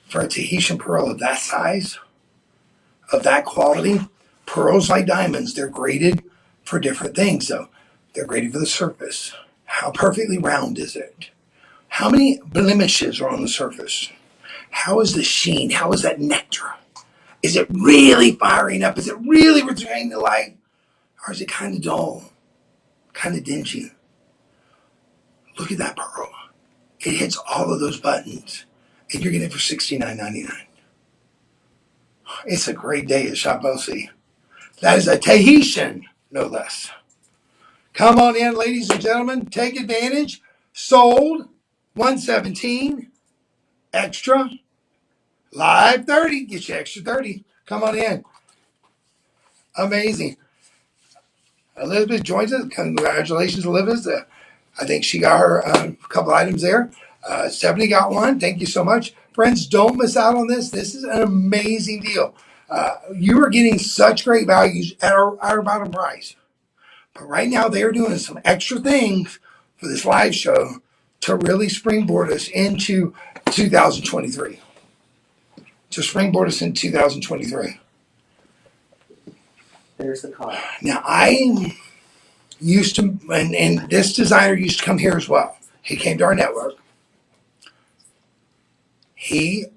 For a Tahitian pearl of that size, of that quality, pearls like diamonds, they're graded for different things. So they're graded for the surface. How perfectly round is it? How many blemishes are on the surface? How is the sheen? How is that nectar? Is it really firing up? Is it really returning the light? Or is it kind of dull? Kind of dingy? Look at that pearl. It hits all of those buttons. And you're getting it for $69.99. It's a great day at Shop LC. That is a Tahitian, no less. Come on in, ladies and gentlemen. Take advantage. Sold 117 extra. Live 30. Get you extra 30. Come on in. Amazing. Elizabeth joins us. Congratulations, Elizabeth. I think she got her couple items there. Stephanie got one. Thank you so much. Friends, don't miss out on this. This is an amazing deal. You are getting such great values at our bottom price. But right now, they are doing some extra things for this live show to really springboard us into 2023. To springboard us in 2023. There's the card. Now, I used to, and this designer used to come here as well. He came to our network. He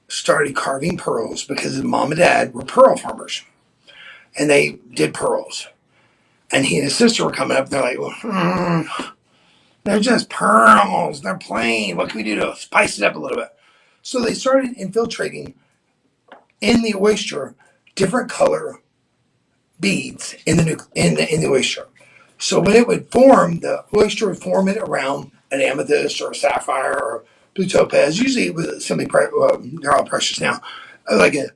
started carving pearls because his mom and dad were pearl farmers. And they did pearls. And he and his sister were coming up. They're like, they're just pearls. They're plain. What can we do to spice it up a little bit? So they started infiltrating in the oyster different color beads in the oyster. So when it would form, the oyster would form it around an amethyst or a sapphire or blue topaz. Usually it was something, they're all precious now, like a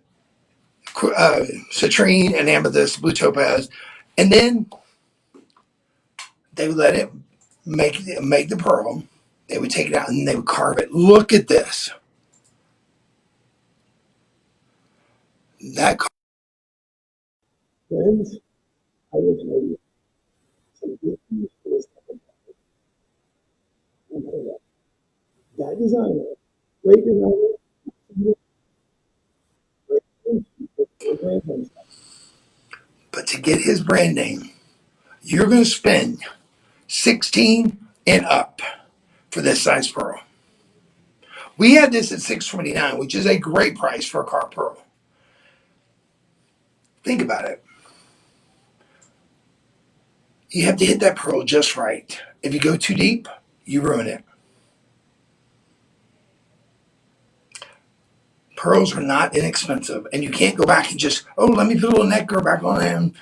citrine, an amethyst, blue topaz. And then they would let it make the pearl. They would take it out and they would carve it. Look at this. That Friends, I will tell you some good news for this company. That designer, great designer, great brand. but to get his brand name, you're going to spend 16 and up for this size pearl. We had this at $629, which is a great price for a carved pearl. Think about it. You have to hit that pearl just right. If you go too deep, you ruin it. Pearls are not inexpensive, and you can't go back and just, let me put a little nectar back on it and,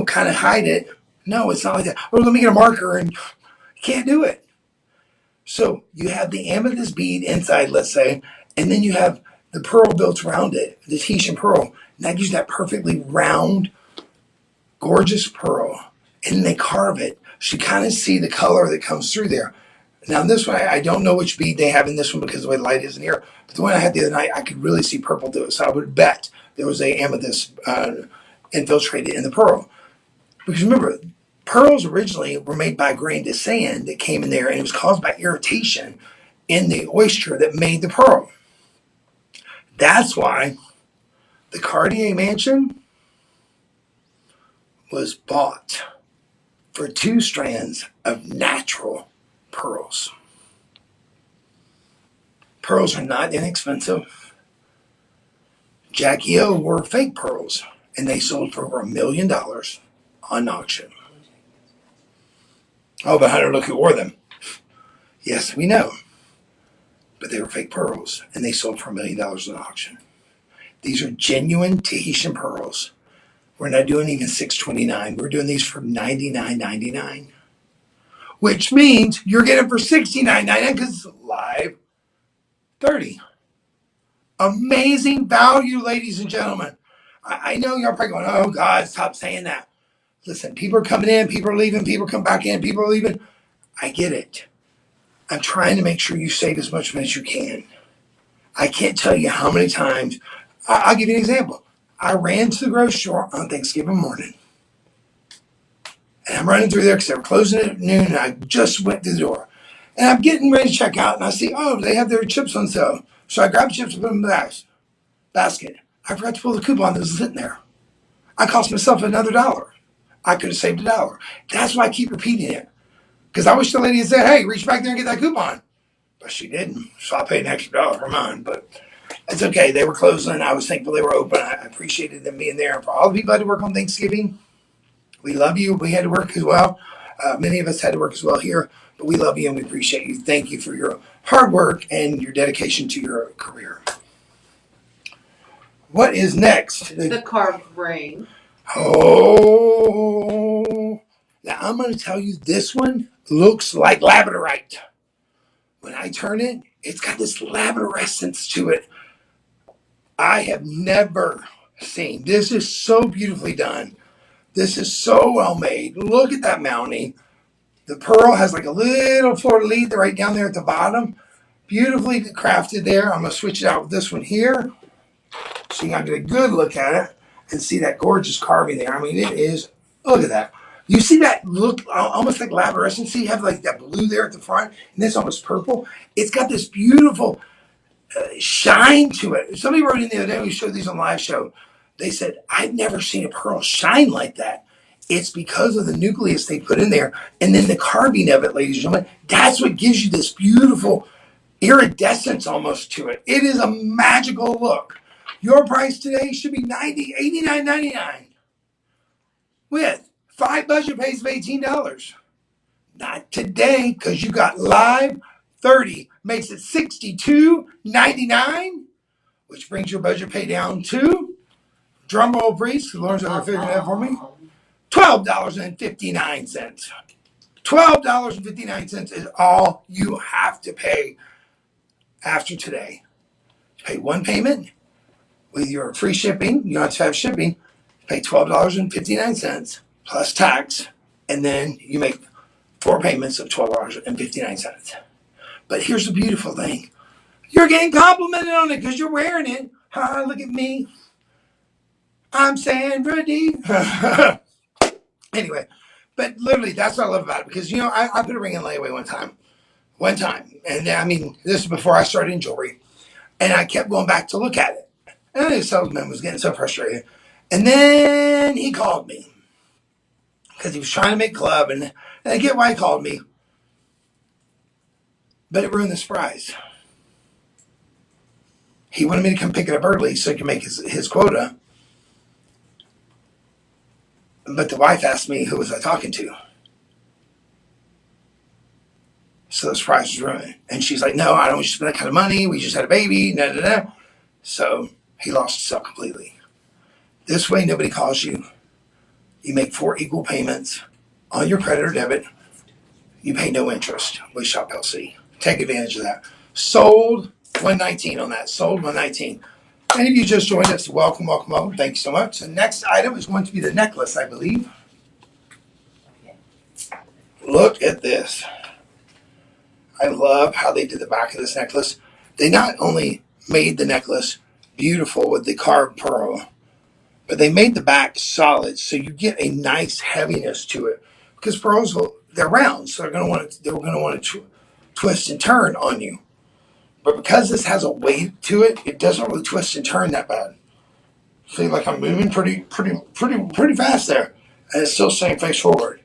kind of hide it. No, it's not like that. Let me get a marker, and you can't do it. So you have the amethyst bead inside, let's say, and then you have the pearl built around it, the Tahitian pearl. And that gives that perfectly round, gorgeous pearl. And then they carve it. So you kind of see the color that comes through there. Now this one, I don't know which bead they have in this one because the way the light is in here. But the one I had the other night, I could really see purple through it. So I would bet there was a amethyst infiltrated in the pearl. Because remember, Pearls originally were made by a grain of sand that came in there, and it was caused by irritation in the oyster that made the pearl. That's why the Cartier mansion was bought for 2 strands of natural pearls. Pearls are not inexpensive. Jackie O wore fake pearls, and they sold for over $1 million on auction. Oh, but Hunter, look who wore them. Yes, we know. But they were fake pearls, and they sold for $1 million on auction. These are genuine Tahitian pearls. We're not doing even $629. We're doing these for $99.99, which means you're getting for $69.99 because it's live 30. Amazing value, ladies and gentlemen. I know you're probably going, oh God, stop saying that. Listen, people are coming in, people are leaving, people come back in, people are leaving. I get it. I'm trying to make sure you save as much money as you can. I can't tell you how many times. I'll give you an example. I ran to the grocery store on Thanksgiving morning. And I'm running through there because they were closing at noon, and I just went through the door. And I'm getting ready to check out, and I see, oh, they have their chips on sale. So I grabbed chips and put them in the basket. I forgot to pull the coupon that was sitting there. I cost myself another $1. I could have saved $1. That's why I keep repeating it. Because I wish the lady had said, hey, reach back there and get that coupon. But she didn't. So I paid an extra $1 for mine. But it's okay. They were closing. I was thankful they were open. I appreciated them being there. For all the people who had to work on Thanksgiving, we love you. We had to work as well. Many of us had to work as well here. But we love you and we appreciate you. Thank you for your hard work and your dedication to your career. What is next? The carved brain. Oh, now I'm going to tell you, this one looks like labradorite. When I turn it, it's got this labradorescence to it. I have never seen. This is so beautifully done. This is so well made. Look at that mounting. The pearl has like a little fleur de lis right down there at the bottom. Beautifully crafted there. I'm going to switch it out with this one here, so you can get a good look at it and see that gorgeous carving there. I mean, it is, look at that. You see that look almost like labradorescent? See, you have like that blue there at the front, and this almost purple. It's got this beautiful shine to it. Somebody wrote in the other day, we showed these on live show. They said, I've never seen a pearl shine like that. It's because of the nucleus they put in there, and then the carving of it, ladies and gentlemen. That's what gives you this beautiful iridescence almost to it. It is a magical look. Your price today should be $89.99 with 5 budget pays of $18. Not today, because you got live 30 makes it $62.99, which brings your budget pay down to, drum roll please, Lauren's over figuring that for me, $12.59. $12.59 is all you have to pay after today. Pay one payment with your free shipping. You don't have to have shipping. Pay $12.59 plus tax, and then you make 4 payments of $12.59. But here's the beautiful thing. You're getting complimented on it because you're wearing it. Hi, look at me. I'm Sandra D. Anyway, but literally, that's what I love about it. Because, I put a ring in layaway one time. And I mean, this is before I started in jewelry. And I kept going back to look at it. And the salesman was getting so frustrated. And then he called me. Because he was trying to make club. And I get why he called me. But it ruined the surprise. He wanted me to come pick it up early so he could make his quota. But the wife asked me, who was I talking to? So the surprise was ruined. And she's like, no, I don't want you to spend that kind of money. We just had a baby. Nah, nah, nah. So he lost himself completely. This way, nobody calls you. You make 4 equal payments on your credit or debit. You pay no interest with Shop LC. Take advantage of that. Sold 119 on that. Sold 119. Any of you just joined us, welcome, welcome, welcome. Thank you so much. The next item is going to be the necklace, I believe. Look at this. I love how they did the back of this necklace. They not only made the necklace beautiful with the carved pearl, but they made the back solid so you get a nice heaviness to it. because pearls they're round, so they're going to want to twist and turn on you. But because this has a weight to it, it doesn't really twist and turn that bad. See, like I'm moving pretty fast there, and it's still staying face forward.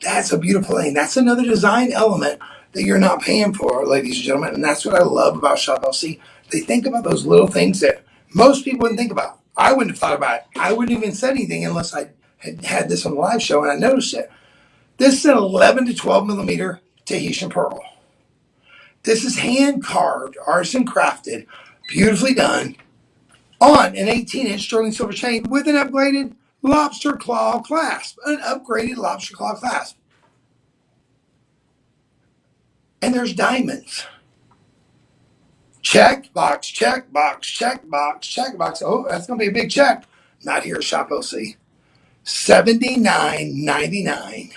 That's a beautiful thing. That's another design element that you're not paying for, ladies and gentlemen. And that's what I love about Shop LC. They think about those little things that most people wouldn't think about. I wouldn't have thought about it. I wouldn't even said anything unless I had this on the live show and I noticed it. This is an 11 to 12 millimeter Tahitian pearl. This is hand carved, artisan crafted, beautifully done on an 18-inch sterling silver chain with an upgraded lobster claw clasp. An upgraded lobster claw clasp. And there's diamonds. Check box, check box, check box, check box. Oh, that's going to be a big check. Not here at Shop LC. $79.99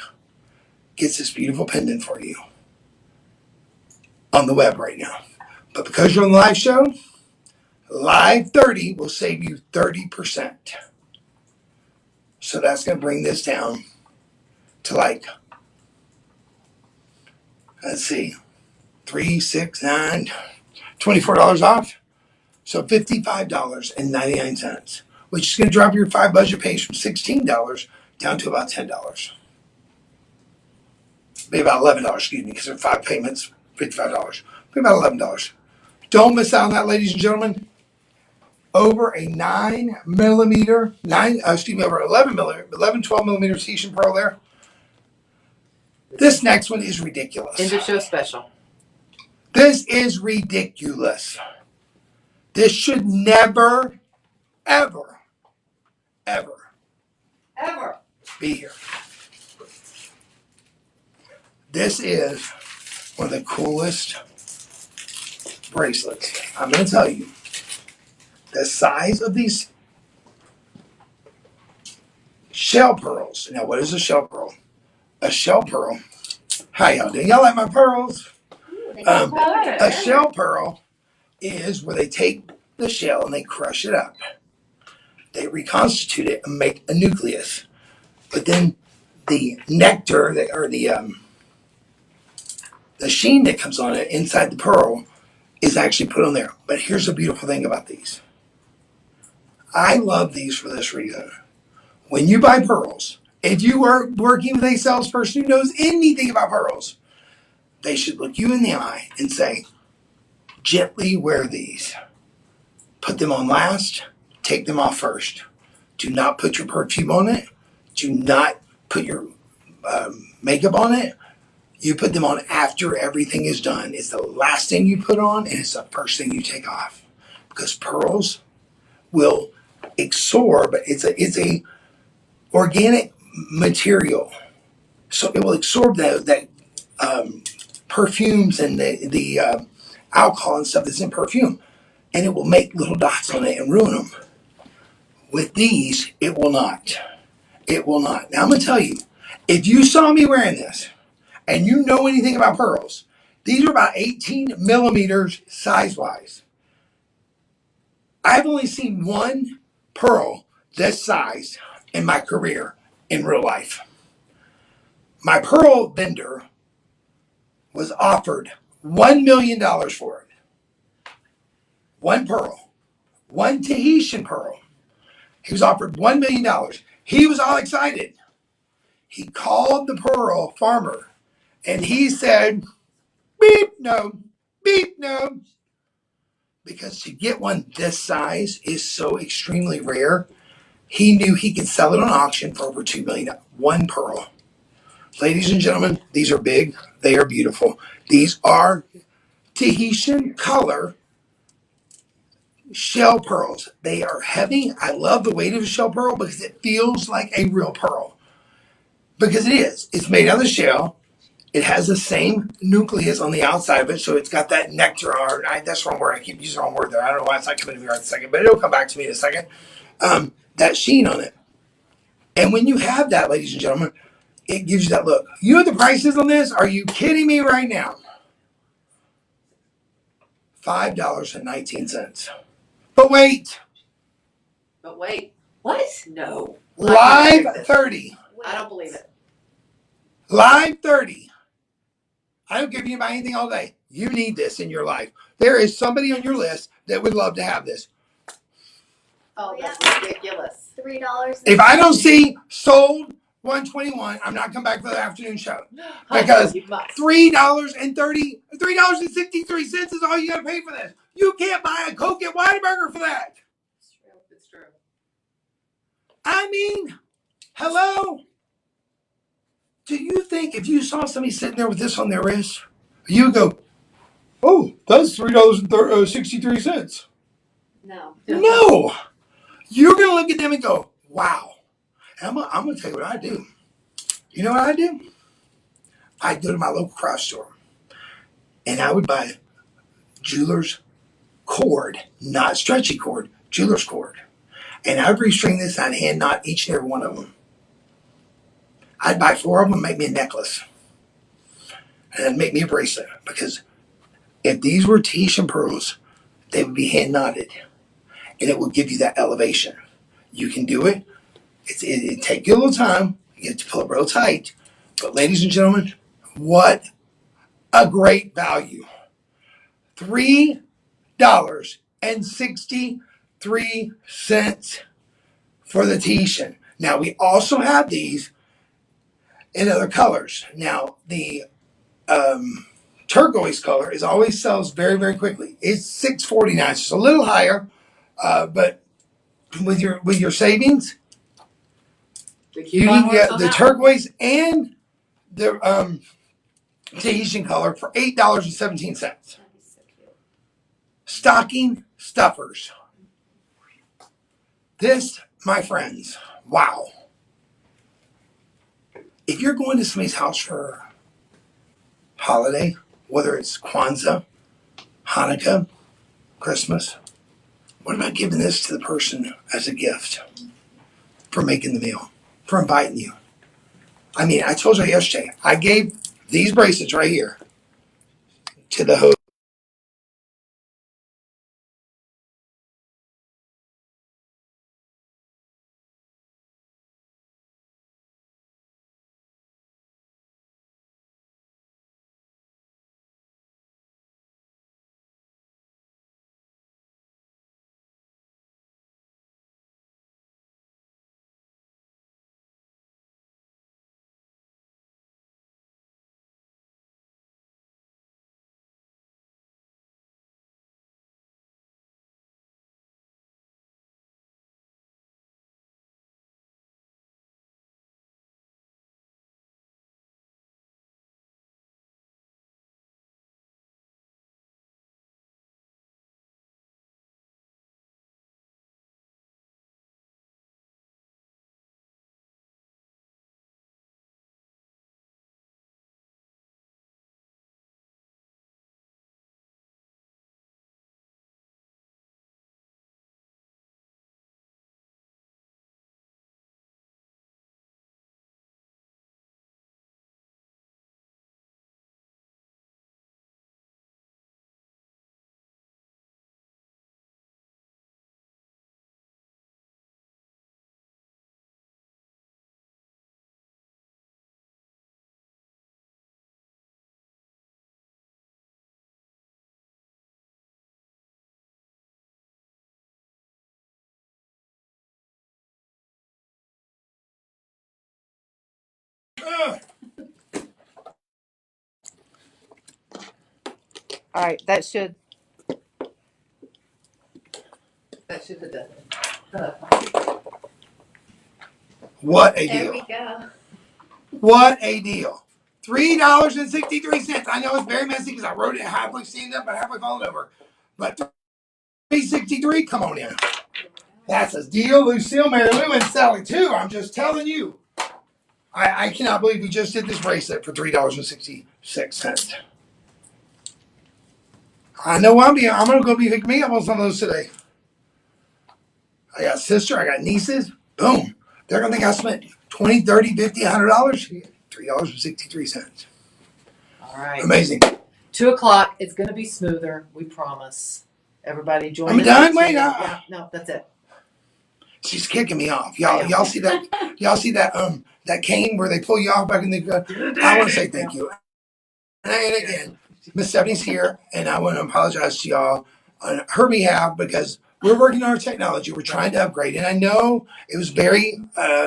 gets this beautiful pendant for you on the web right now. But because you're on the live show, Live 30 will save you 30%. So that's going to bring this down to like, let's see, 3, 6, 9, $24 off. So $55.99, which is going to drop your 5 budget pays from $16 down to about $10. Be about $11, excuse me, because there are 5 payments, $55. Be about $11. Don't miss out on that, ladies and gentlemen. Over a 9 millimeter, over 11 millimeter, 11, 12 millimeter Tahitian pearl there. This next one is ridiculous. End of show special. This is ridiculous. This should never, ever, ever be here. This is one of the coolest bracelets. I'm going to tell you, the size of these shell pearls. Now, what is a shell pearl? A shell pearl. How y'all doing? Y'all like my pearls? A shell pearl is where they take the shell and they crush it up. They reconstitute it and make a nucleus. But then the nectar or the sheen that comes on it inside the pearl is actually put on there. But here's the beautiful thing about these. I love these for this reason. When you buy pearls, if you are working with a salesperson who knows anything about pearls, they should look you in the eye and say, gently wear these. Put them on last, take them off first. Do not put your perfume on it. Do not put your makeup on it. You put them on after everything is done. It's the last thing you put on, and it's the first thing you take off. Because pearls will absorb. It's a organic material, so it will absorb that perfumes and the alcohol and stuff that's in perfume, and it will make little dots on it and ruin them. With these, it will not. It will not. Now I'm gonna tell you, if you saw me wearing this, and you know anything about pearls, these are about 18 millimeters size-wise. I've only seen one pearl this size in my career in real life. My pearl vendor was offered $1 million for it. One pearl. One Tahitian pearl. He was offered $1 million. He was all excited. He called the pearl farmer and he said, beep, no, beep, no. Because to get one this size is so extremely rare, he knew he could sell it on auction for over $2 million. One pearl. Ladies and gentlemen, these are big. They are beautiful. These are Tahitian color shell pearls. They are heavy. I love the weight of a shell pearl because it feels like a real pearl. Because it is. It's made out of the shell. It has the same nucleus on the outside of it, so it's got that nectar. That's the wrong word. I keep using the wrong word there. I don't know why it's not coming to me right in a second, but it'll come back to me in a second. That sheen on it. And when you have that, ladies and gentlemen, it gives you that look. You know the prices on this? Are you kidding me right now? $5.19. But wait. What? No. Live 30. I don't believe it. Live 30. I don't care if you buy anything all day. You need this in your life. There is somebody on your list that would love to have this. Oh, that's ridiculous. $3. If I don't see sold 121, I'm not coming back for the afternoon show. Because You must. $3.63 is all you got to pay for this. You can't buy a Coke at Whataburger for that. It's true. It's true. I mean, hello? Do you think if you saw somebody sitting there with this on their wrist, you go, oh, that's $3.63. No. No. You're going to look at them and go, wow. And I'm going to tell you what I do. You know what I do? I'd go to my local craft store and I would buy jeweler's cord, not stretchy cord, jeweler's cord. And I would restring this and I'd hand knot each and every one of them. I'd buy 4 of them and make me a necklace. And then make me a bracelet. Because if these were Tahitian pearls, they would be hand knotted. And it would give you that elevation. You can do it. It take you a little time. You have to pull it real tight. But ladies and gentlemen, what a great value. $3.63 for the Tahitian. Now we also have these in other colors. Now the turquoise color is always sells very, very quickly. It's $6.49. It's a little higher, but with your savings, you can get the turquoise and the Tahitian color for $8.17. That'd be so cute. Stocking stuffers. This, my friends, wow. If you're going to somebody's house for holiday, whether it's Kwanzaa, Hanukkah, Christmas, what about giving this to the person as a gift for making the meal, for inviting you? I mean, I told you yesterday, I gave these bracelets right here to the host. All right, that should have done it. What a There deal. we go. What a deal. $3.63. I know it's very messy because I wrote it halfway stand up and halfway falling over. But $3.63, come on in. That's a deal. Lucille, Mary Lou, and Sally too. I'm just telling you. I cannot believe we just did this bracelet for $3.66. I know I'm going to go be picking me up on some of those today. I got sister, I got nieces. Boom. They're going to think I spent $20, $30, $50, $100. $3.63. All right. Amazing. 2:00. It's going to be smoother. We promise. Everybody join I'm us. done? Wait, Yeah, no, that's it. She's kicking me off. Y'all see that? Y'all see that cane where they pull you off back in the? I want to say thank you. And again, Miss Stephanie's here, and I want to apologize to y'all on her behalf because we're working on our technology. We're trying to upgrade, and I know it was very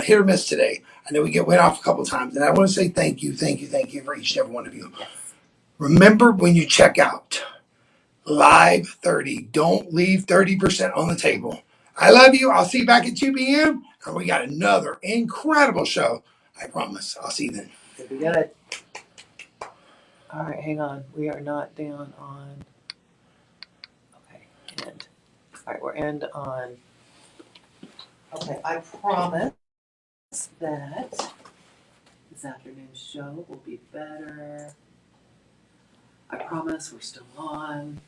hit or miss today. I know we went off a couple times, and I want to say thank you for each and every one of you. Remember when you check out, live 30. Don't leave 30% on the table. I love you. I'll see you back at 2 p.m. And we got another incredible show. I promise. I'll see you then. It'll be good. All right, hang on. We are not down on. Okay, end. All right, we're end on. Okay, I promise that this afternoon's show will be better. I promise we're still on.